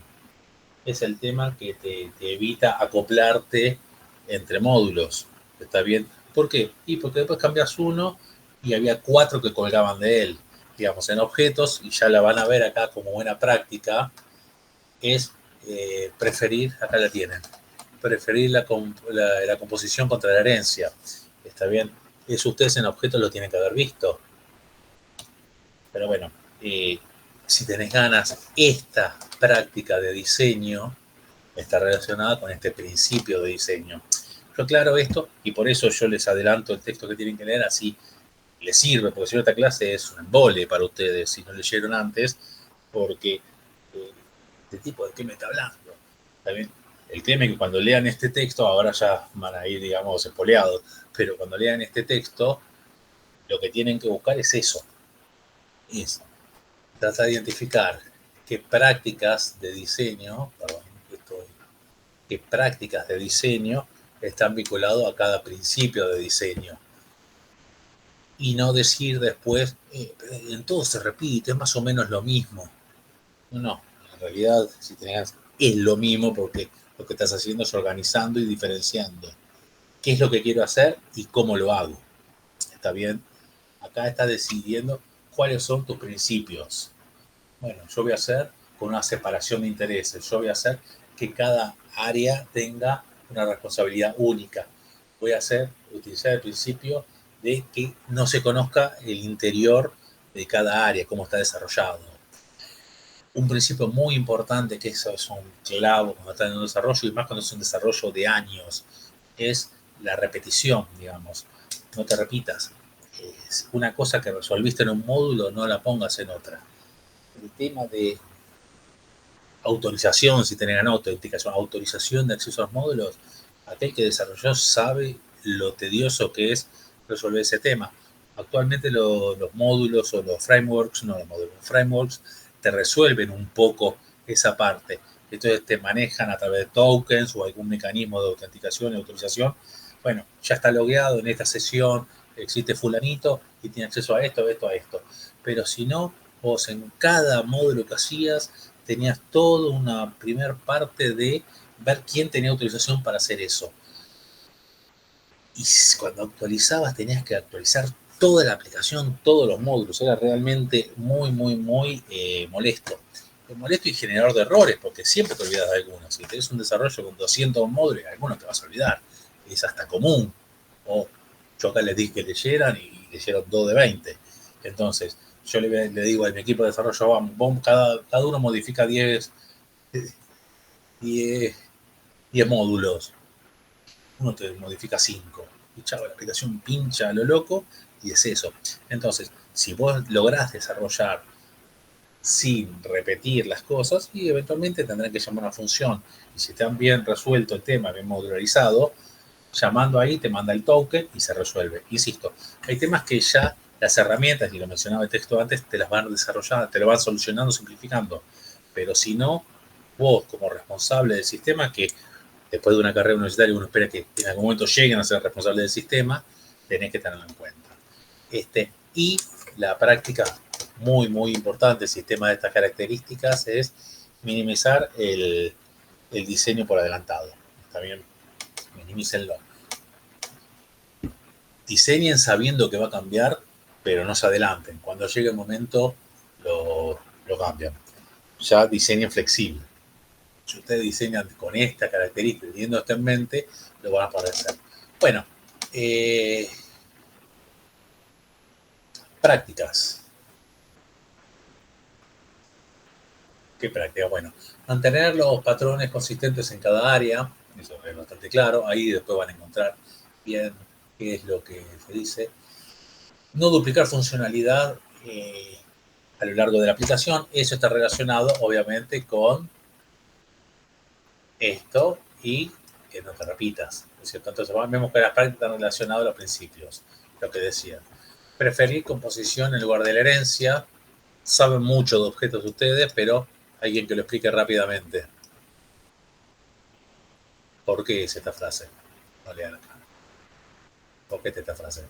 Es el tema que te evita acoplarte entre módulos. ¿Está bien? ¿Por qué? Y porque después cambias uno y había 4 que colgaban de él, digamos, en objetos, y ya la van a ver acá como buena práctica, es preferir, acá la tienen, preferir la composición contra la herencia. ¿Está bien? Eso ustedes en objetos lo tienen que haber visto. Pero bueno, si tenés ganas, esta práctica de diseño está relacionada con este principio de diseño. Yo aclaro esto y por eso yo les adelanto el texto que tienen que leer, así les sirve, porque si no esta clase es un embole para ustedes si no leyeron antes, porque este tipo de qué me está hablando. ¿Está el tema es que cuando lean este texto, ahora ya van a ir, digamos, espoleados, pero cuando lean este texto, lo que tienen que buscar es eso, es tratar de identificar qué prácticas de diseño, perdón, qué prácticas de diseño están vinculados a cada principio de diseño. Y no decir después, en todo se repite, es más o menos lo mismo. No, en realidad, si tenés, es lo mismo porque lo que estás haciendo es organizando y diferenciando. ¿Qué es lo que quiero hacer y cómo lo hago? ¿Está bien? Acá estás decidiendo cuáles son tus principios. Bueno, yo voy a hacer con una separación de intereses. Yo voy a hacer que cada área tenga una responsabilidad única. Voy a utilizar el principio de que no se conozca el interior de cada área, cómo está desarrollado. Un principio muy importante, que eso es un clavo cuando está en un desarrollo, y más cuando es un desarrollo de años, es la repetición, digamos. No te repitas. Es una cosa que resolviste en un módulo, no la pongas en otra. El tema de autorización, si tenés una autorización de acceso a los módulos, aquel que desarrolló sabe lo tedioso que es resolver ese tema. Actualmente los módulos o los frameworks, no los módulos, los frameworks te resuelven un poco esa parte. Entonces te manejan a través de tokens o algún mecanismo de autenticación y autorización. Bueno, ya está logueado en esta sesión, existe fulanito y tiene acceso a esto, esto, a esto. Pero si no, vos en cada módulo que hacías tenías toda una primer parte de ver quién tenía autorización para hacer eso. Y cuando actualizabas tenías que actualizar toda la aplicación, todos los módulos. Era realmente muy, muy, muy molesto. Molesto y generador de errores, porque siempre te olvidas de algunos. Si tenés un desarrollo con 200 módulos, algunos te vas a olvidar. Es hasta común. O yo acá les dije que leyeran y leyeron 2 de 20. Entonces, yo le digo a mi equipo de desarrollo, vamos, cada uno modifica 10 módulos. Uno te modifica 5. Y chavo, la aplicación pincha a lo loco y es eso. Entonces, si vos lográs desarrollar sin repetir las cosas, y eventualmente tendrán que llamar a una función. Y si están bien resuelto el tema, bien modularizado, llamando ahí te manda el token y se resuelve. Insisto, hay temas que ya las herramientas, y lo mencionaba el texto antes, te las van desarrollando, te lo van solucionando, simplificando. Pero si no, vos como responsable del sistema, que después de una carrera universitaria uno espera que en algún momento lleguen a ser responsables del sistema, tenés que tenerlo en cuenta. Y la práctica muy, muy importante el sistema de estas características es minimizar el diseño por adelantado. ¿Está bien? Minimícenlo. Diseñen sabiendo que va a cambiar, pero no se adelanten. Cuando llegue el momento, lo cambian. Ya diseñen flexible. Si ustedes diseñan con esta característica, teniendo esto en mente, lo van a poder hacer. Bueno, prácticas. ¿Qué prácticas? Bueno, mantener los patrones consistentes en cada área, eso es bastante claro. Ahí después van a encontrar bien qué es lo que se dice. No duplicar funcionalidad a lo largo de la aplicación. Eso está relacionado, obviamente, con esto y que no te repitas, ¿no es cierto? Entonces vemos que las prácticas están relacionadas a los principios, lo que decía. Preferir composición en lugar de la herencia. Saben mucho de objetos ustedes, pero alguien que lo explique rápidamente. ¿Por qué es esta frase? No lean acá. ¿Por qué es esta frase?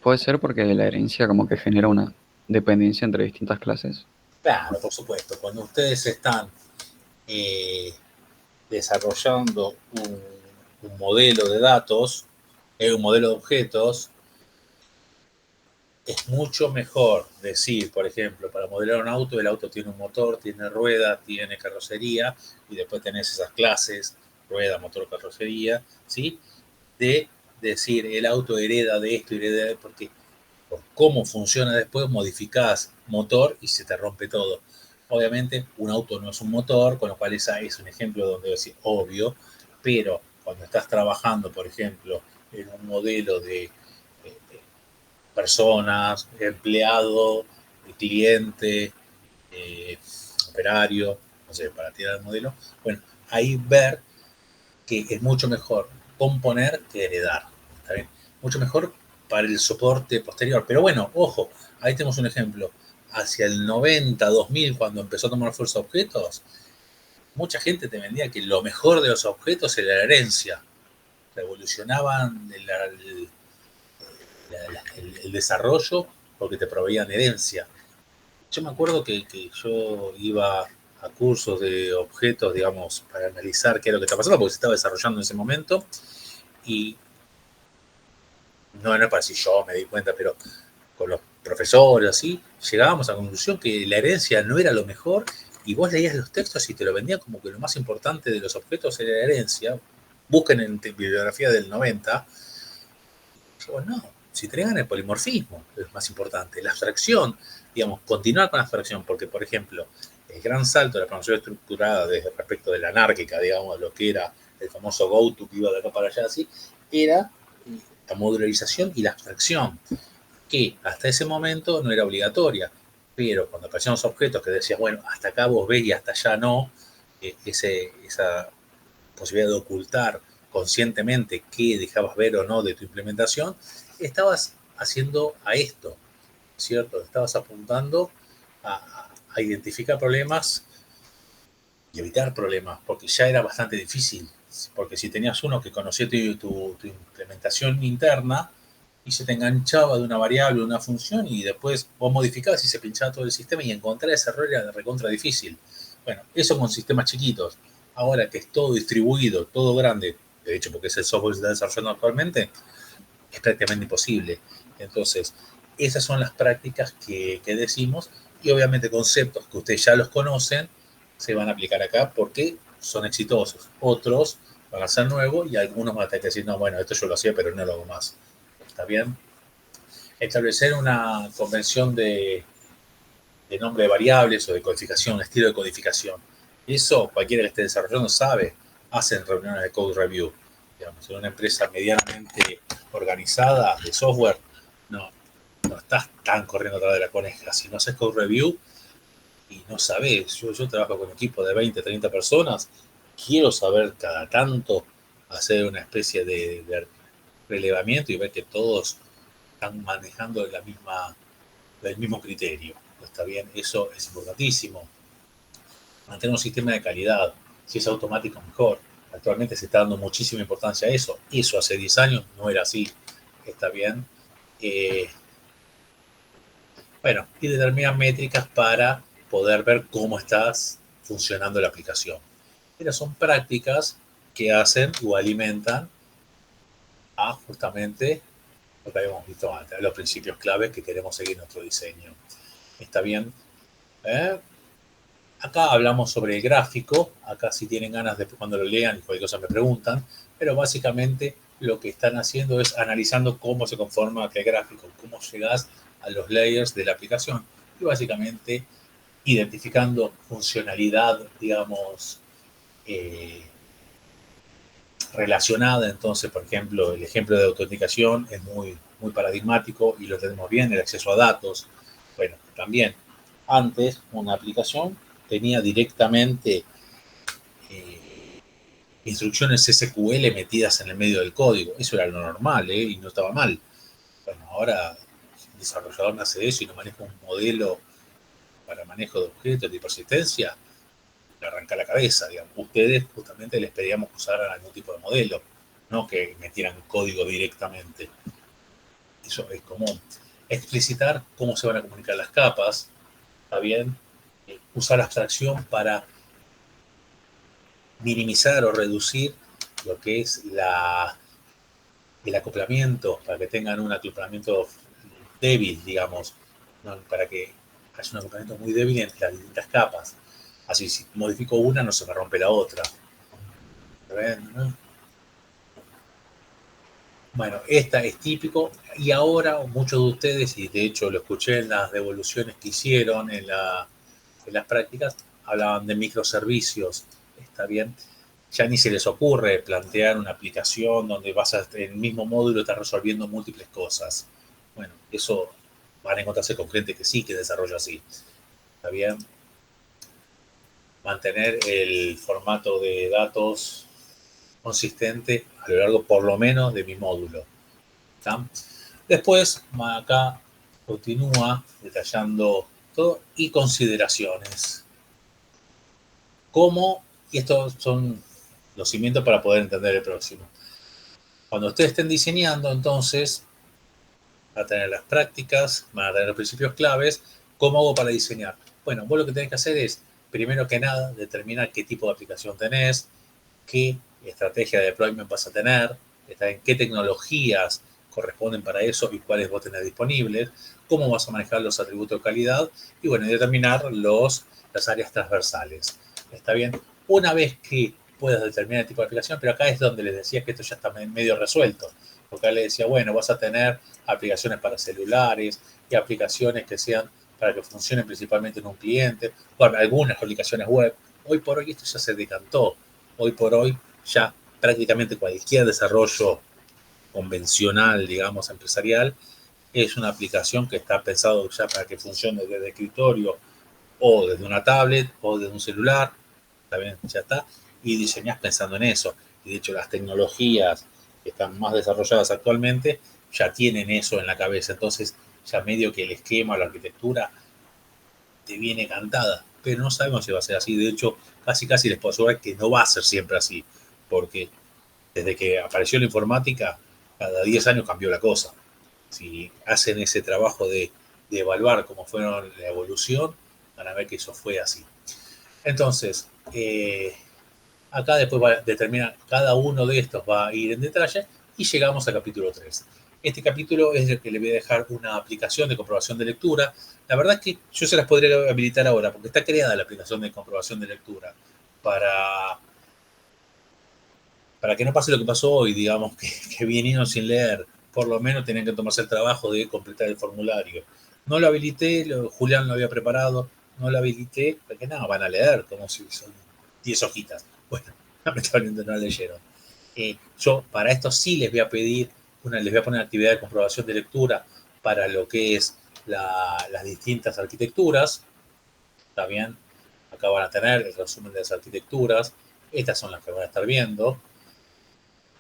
Puede ser porque la herencia como que genera una dependencia entre distintas clases. Claro, por supuesto. Cuando ustedes están desarrollando un modelo de datos, un modelo de objetos, es mucho mejor decir, por ejemplo, para modelar un auto, el auto tiene un motor, tiene rueda, tiene carrocería, y después tenés esas clases, rueda, motor, carrocería, ¿sí? De decir, el auto hereda de esto, hereda de... porque por cómo funciona después, modificás motor y se te rompe todo. Obviamente, un auto no es un motor, con lo cual esa es un ejemplo donde decir obvio, pero cuando estás trabajando, por ejemplo, en un modelo de personas, empleado, cliente, operario, no sé, para tirar el modelo, bueno, ahí ver que es mucho mejor componer que heredar, ¿está bien? Mucho mejor para el soporte posterior. Pero bueno, ojo, ahí tenemos un ejemplo. Hacia el 90, 2000, cuando empezó a tomar fuerza objetos, mucha gente te vendía que lo mejor de los objetos era la herencia. Revolucionaban el desarrollo porque te proveían herencia. Yo me acuerdo que yo iba a cursos de objetos, digamos, para analizar qué es lo que está pasando, porque se estaba desarrollando en ese momento, y no es para si yo me di cuenta, pero con los profesores así, llegábamos a la conclusión que la herencia no era lo mejor, y vos leías los textos y te lo vendían como que lo más importante de los objetos era la herencia. Busquen en bibliografía del 90. Yo, no, si traigan el polimorfismo, es más importante. La abstracción, digamos, continuar con la abstracción, porque, por ejemplo, el gran salto de la programación estructurada desde respecto de la anárquica, digamos, lo que era el famoso GoTo que iba de acá para allá, así, era la modularización y la abstracción, que hasta ese momento no era obligatoria, pero cuando aparecían los objetos que decías, bueno, hasta acá vos ves y hasta allá no, esa posibilidad de ocultar conscientemente qué dejabas ver o no de tu implementación, estabas haciendo a esto, ¿cierto? Estabas apuntando a identificar problemas y evitar problemas, porque ya era bastante difícil, porque si tenías uno que conocía tu implementación interna y se te enganchaba de una variable, una función, y después vos modificabas y se pinchaba todo el sistema y encontrar ese error era recontra difícil. Bueno, eso con sistemas chiquitos. Ahora que es todo distribuido, todo grande, de hecho porque es el software que se está desarrollando actualmente, es prácticamente imposible. Entonces, esas son las prácticas que decimos, y obviamente conceptos que ustedes ya los conocen se van a aplicar acá porque son exitosos. Otros van a ser nuevos y algunos van a tener que decir, no, bueno, esto yo lo hacía, pero no lo hago más. ¿Está bien? Establecer una convención de nombre de variables o de codificación, estilo de codificación. Eso cualquiera que esté desarrollando sabe, hacen reuniones de code review. Digamos, en una empresa medianamente organizada de software, no estás tan corriendo atrás de la coneja. Si no haces code review y no sabes, yo trabajo con equipos de 20, 30 personas, quiero saber cada tanto hacer una especie de relevamiento y ver que todos están manejando el mismo criterio. ¿Está bien? Eso es importantísimo. Mantener un sistema de calidad. Si es automático, mejor. Actualmente se está dando muchísima importancia a eso. Eso hace 10 años no era así. ¿Está bien? Bueno, y determinan métricas para poder ver cómo está funcionando la aplicación. Pero son prácticas que hacen o alimentan a justamente lo que habíamos visto antes, los principios claves que queremos seguir en nuestro diseño. ¿Está bien? ¿Eh? Acá hablamos sobre el gráfico, acá si tienen ganas de cuando lo lean y cualquier cosa me preguntan, pero básicamente lo que están haciendo es analizando cómo se conforma aquel gráfico, cómo llegas a los layers de la aplicación y básicamente identificando funcionalidad, digamos, eh, relacionada. Entonces, por ejemplo, el ejemplo de autenticación es muy paradigmático y lo tenemos bien, el acceso a datos. Bueno, también antes una aplicación tenía directamente instrucciones SQL metidas en el medio del código. Eso era lo normal, y no estaba mal. Bueno, ahora el desarrollador no hace eso y no maneja un modelo para manejo de objetos de persistencia, le arranca la cabeza, digamos. Ustedes justamente les pedíamos que usaran algún tipo de modelo, no que metieran código directamente. Eso es común. Explicitar cómo se van a comunicar las capas, está bien. Usar abstracción para minimizar o reducir lo que es el acoplamiento, para que tengan un acoplamiento débil, digamos, ¿no? Para que haya un acoplamiento muy débil entre las distintas capas. Así, si modifico una, no se me rompe la otra. ¿Ven, no? Bueno, esta es típico y ahora muchos de ustedes, y de hecho lo escuché en las devoluciones que hicieron en las prácticas, hablaban de microservicios. Está bien, ya ni se les ocurre plantear una aplicación donde vas a, en el mismo módulo estás resolviendo múltiples cosas. Bueno, eso van a encontrarse con gente que sí que desarrolla así. Está bien, mantener el formato de datos consistente a lo largo por lo menos de mi módulo. ¿Está? Después, acá continúa detallando todo y consideraciones. ¿Cómo? Y estos son los cimientos para poder entender el próximo. Cuando ustedes estén diseñando, entonces, van a tener las prácticas, van a tener los principios claves. ¿Cómo hago para diseñar? Bueno, vos lo que tenés que hacer es, primero que nada, determinar qué tipo de aplicación tenés, qué estrategia de deployment vas a tener, en qué tecnologías corresponden para eso y cuáles vos tenés disponibles, cómo vas a manejar los atributos de calidad y, bueno, determinar las áreas transversales. ¿Está bien? Una vez que puedas determinar el tipo de aplicación, pero acá es donde les decía que esto ya está medio resuelto, porque acá les decía, bueno, vas a tener aplicaciones para celulares y aplicaciones que sean para que funcionen principalmente en un cliente, bueno, algunas aplicaciones web. Hoy por hoy esto ya se decantó. Hoy por hoy ya prácticamente cualquier desarrollo convencional, digamos, empresarial, es una aplicación que está pensado ya para que funcione desde escritorio o desde una tablet o desde un celular, también ya está, y diseñás pensando en eso. Y de hecho las tecnologías que están más desarrolladas actualmente ya tienen eso en la cabeza, entonces ya medio que el esquema, la arquitectura te viene cantada, pero no sabemos si va a ser así. De hecho, casi les puedo asegurar que no va a ser siempre así, porque desde que apareció la informática, cada 10 años cambió la cosa. Si hacen ese trabajo de evaluar cómo fueron la evolución, van a ver que eso fue así. Entonces, acá después va a determinar, cada uno de estos va a ir en detalle y llegamos al capítulo 3. Este capítulo es el que le voy a dejar una aplicación de comprobación de lectura. La verdad es que yo se las podría habilitar ahora, porque está creada la aplicación de comprobación de lectura para que no pase lo que pasó hoy, digamos, que vinieron sin leer. Por lo menos tenían que tomarse el trabajo de completar el formulario. No lo habilité, Julián lo había preparado, no lo habilité, porque nada, van a leer, como si son 10 hojitas. Bueno, lamentablemente no leyeron. Yo para esto sí les voy a pedir, les voy a poner actividad de comprobación de lectura para lo que es las distintas arquitecturas. ¿Está bien? Acá van a tener el resumen de las arquitecturas. Estas son las que van a estar viendo.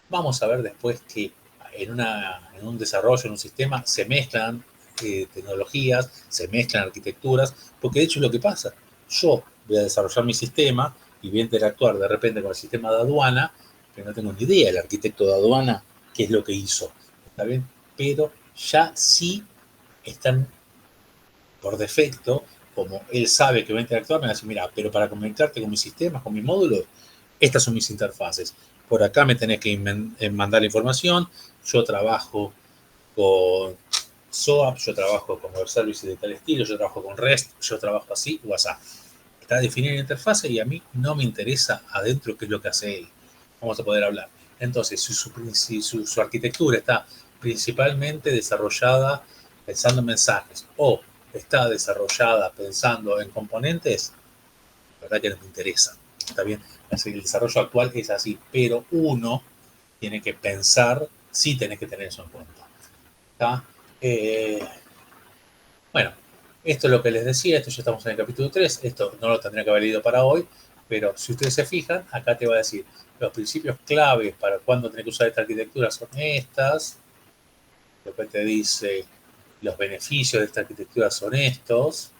Vamos a ver después que en un desarrollo, en un sistema, se mezclan tecnologías, se mezclan arquitecturas, porque de hecho es lo que pasa. Yo voy a desarrollar mi sistema y voy a interactuar de repente con el sistema de aduana, que no tengo ni idea, el arquitecto de aduana, qué es lo que hizo. ¿Está bien? Pero ya sí están por defecto, como él sabe que va a interactuar, me va a decir, mira, pero para conectarte con mis sistemas, con mis módulos, estas son mis interfaces. Por acá me tenés que mandar la información. Yo trabajo con SOAP, yo trabajo con Web Services de tal estilo, yo trabajo con REST, yo trabajo así o así. Está definida la interfase y a mí no me interesa adentro qué es lo que hace él. Vamos a poder hablar. Entonces, si su arquitectura está principalmente desarrollada pensando en mensajes o está desarrollada pensando en componentes, la verdad que no me interesa. ¿Está bien? Así que el desarrollo actual es así, pero uno tiene que pensar, sí tenés que tener eso en cuenta. ¿Está? Bueno, esto es lo que les decía, esto ya estamos en el capítulo 3, esto no lo tendría que haber leído para hoy, pero si ustedes se fijan, acá te va a decir, los principios claves para cuándo tenés que usar esta arquitectura son estas, después te dice, los beneficios de esta arquitectura son estos,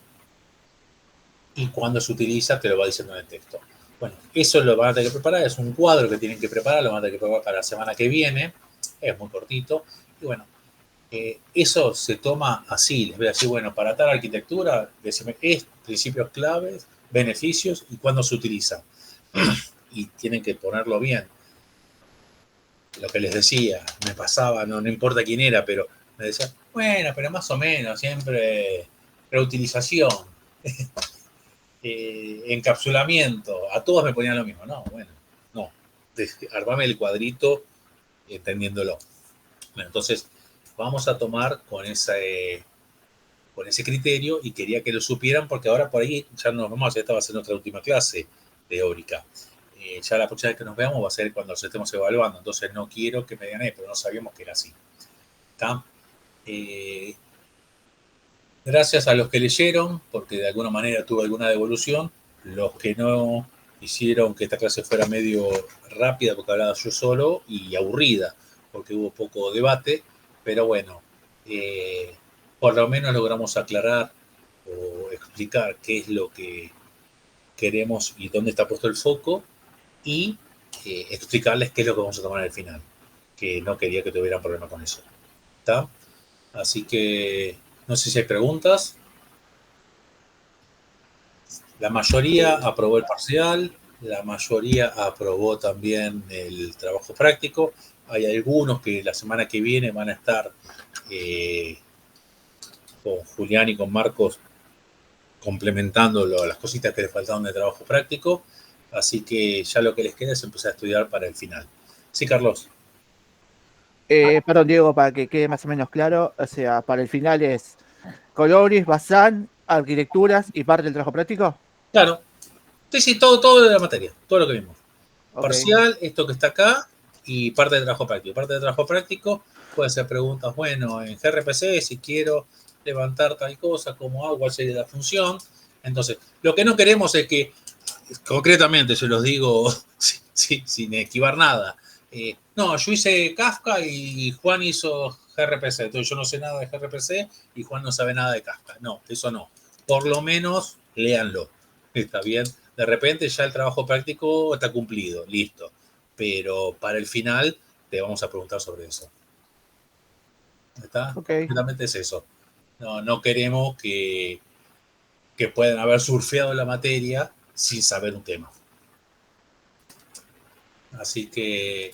y cuándo se utiliza te lo va diciendo en el texto. Bueno, eso lo van a tener que preparar, es un cuadro que tienen que preparar, lo van a tener que preparar para la semana que viene, es muy cortito, y bueno, eso se toma así, les voy a decir, bueno, para tal arquitectura, decime, principios claves, beneficios y cuándo se utiliza. Y tienen que ponerlo bien. Lo que les decía, me pasaba, no importa quién era, pero me decía, bueno, pero más o menos, siempre reutilización, encapsulamiento, a todos me ponían lo mismo. No, bueno, no, armame el cuadrito entendiéndolo. Bueno, entonces, vamos a tomar con ese criterio y quería que lo supieran porque ahora por ahí ya nos vamos, esta va a ser nuestra última clase teórica. Ya la próxima vez que nos veamos va a ser cuando nos estemos evaluando, entonces no quiero que me digan, pero no sabíamos que era así. ¿Está? Gracias a los que leyeron, porque de alguna manera tuve alguna devolución, los que no hicieron que esta clase fuera medio rápida porque hablaba yo solo y aburrida porque hubo poco debate, pero bueno, por lo menos logramos aclarar o explicar qué es lo que queremos y dónde está puesto el foco y explicarles qué es lo que vamos a tomar al final, que no quería que tuvieran problema con eso. ¿Está? Así que no sé si hay preguntas. La mayoría aprobó el parcial, la mayoría aprobó también el trabajo práctico. Hay algunos que la semana que viene van a estar con Julián y con Marcos complementando las cositas que les faltaron de trabajo práctico. Así que ya lo que les queda es empezar a estudiar para el final. Sí, Carlos. Perdón, Diego, para que quede más o menos claro, o sea, para el final es colores, bazán, arquitecturas y parte del trabajo práctico. Claro. Sí, todo de la materia, todo lo que vimos. Okay. Parcial, esto que está acá, y parte de trabajo práctico. Parte de trabajo práctico puede ser preguntas, bueno, en gRPC, si quiero levantar tal cosa, ¿cómo hago? ¿Cuál sería la función? Entonces, lo que no queremos es que, concretamente, se los digo sin esquivar nada, no, yo hice Kafka y Juan hizo gRPC, entonces yo no sé nada de gRPC y Juan no sabe nada de Kafka. No, eso no. Por lo menos, léanlo. ¿Está bien? De repente ya el trabajo práctico está cumplido, listo. Pero para el final te vamos a preguntar sobre eso. ¿Está? Okay. Justamente es eso. No queremos que puedan haber surfeado la materia sin saber un tema. Así que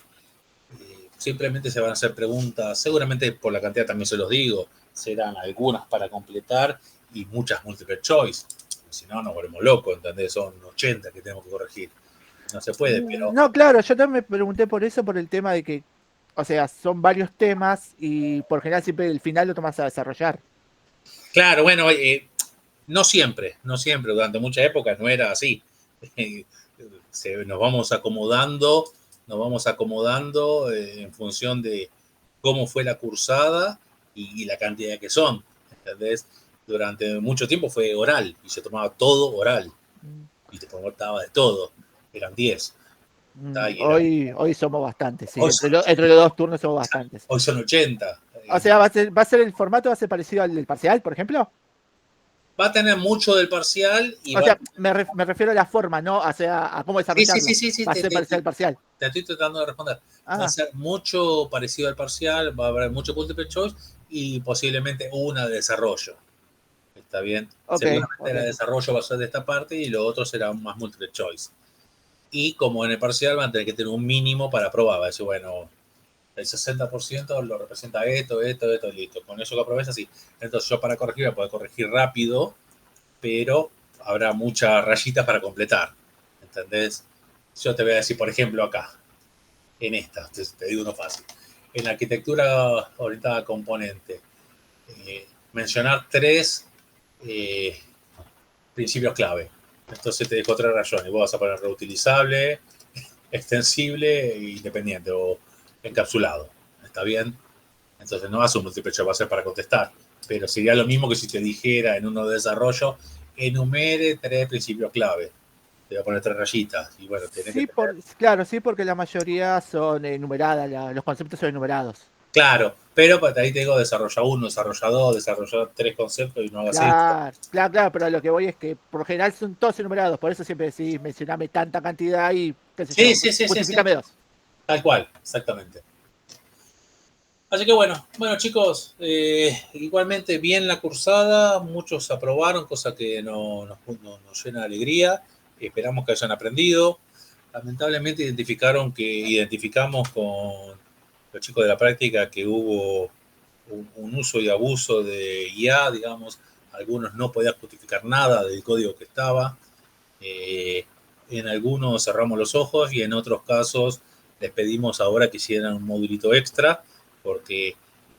simplemente se van a hacer preguntas, seguramente por la cantidad también se los digo, serán algunas para completar y muchas multiple choice. Si no, nos volvemos locos, ¿entendés? Son 80 que tenemos que corregir. No se puede, pero... No, claro, yo también me pregunté por eso, por el tema de que, o sea, son varios temas y por general siempre el final lo tomas a desarrollar. Claro, bueno, no siempre, durante muchas épocas no era así. Nos vamos acomodando en función de cómo fue la cursada y la cantidad que son, ¿entendés? Durante mucho tiempo fue oral y se tomaba todo oral y te preguntaba de todo, eran 10. Hoy somos bastantes, sí. Entre los dos turnos somos bastantes. Hoy son 80. O sea, ¿va a ser el formato va a ser parecido al del parcial, por ejemplo? Va a tener mucho del parcial. Y o sea, me refiero a la forma, ¿no? O sea, a cómo desarrollarlo. Sí, va a ser parecido al parcial. Te estoy tratando de responder. Va a ser mucho parecido al parcial, va a haber mucho multiple choice y posiblemente una de desarrollo. ¿Está bien? Ok, Seguramente el ok. desarrollo va a ser de esta parte y lo otro será más multiple choice. Y como en el parcial van a tener que tener un mínimo para probar. Va a decir, bueno, el 60% lo representa esto, listo. Con eso que aprobes así. Entonces yo para corregir voy a poder corregir rápido, pero habrá muchas rayitas para completar. ¿Entendés? Yo te voy a decir, por ejemplo, acá, en esta, te digo uno fácil. En la arquitectura orientada a componente, mencionar 3 principios clave. Entonces te dejo 3 rayones. Vos vas a poner reutilizable, extensible e independiente o encapsulado. ¿Está bien? Entonces no hace un múltiple choice, va a ser para contestar. Pero sería lo mismo que si te dijera en uno de desarrollo, enumere 3 principios clave. Te voy a poner 3 rayitas. Y bueno, tenés que Sí, tener. claro, sí, porque la mayoría son enumeradas, los conceptos son enumerados. Claro, pero para ahí te digo desarrolla 1, desarrolla 2, desarrolla 3 conceptos y no hagas esto. Claro, pero a lo que voy es que por lo general son todos enumerados, por eso siempre decís, mencioname tanta cantidad y qué sé Sí, yo, sí, sí, sí, sí. multiplícame 2. Tal cual, exactamente. Así que bueno chicos, igualmente bien la cursada, muchos aprobaron, cosa que nos llena de alegría, esperamos que hayan aprendido. Lamentablemente identificamos con los chicos de la práctica que hubo un uso y abuso de IA, digamos, algunos no podían justificar nada del código que estaba, en algunos cerramos los ojos y en otros casos les pedimos ahora que hicieran un modulito extra, porque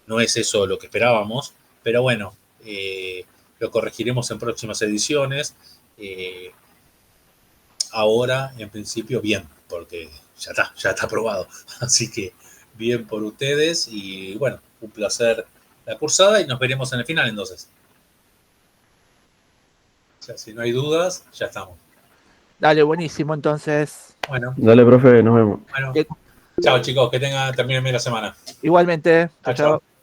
no es eso lo que esperábamos, pero bueno, lo corregiremos en próximas ediciones. Ahora, en principio, bien, porque ya está aprobado. Así que bien por ustedes y bueno, un placer la cursada y nos veremos en el final entonces. O sea, si no hay dudas, ya estamos. Dale, buenísimo, entonces. Bueno, Dale, profe, nos vemos. chao chicos, que terminen bien la semana. Igualmente, chao, Chao, chao. chao.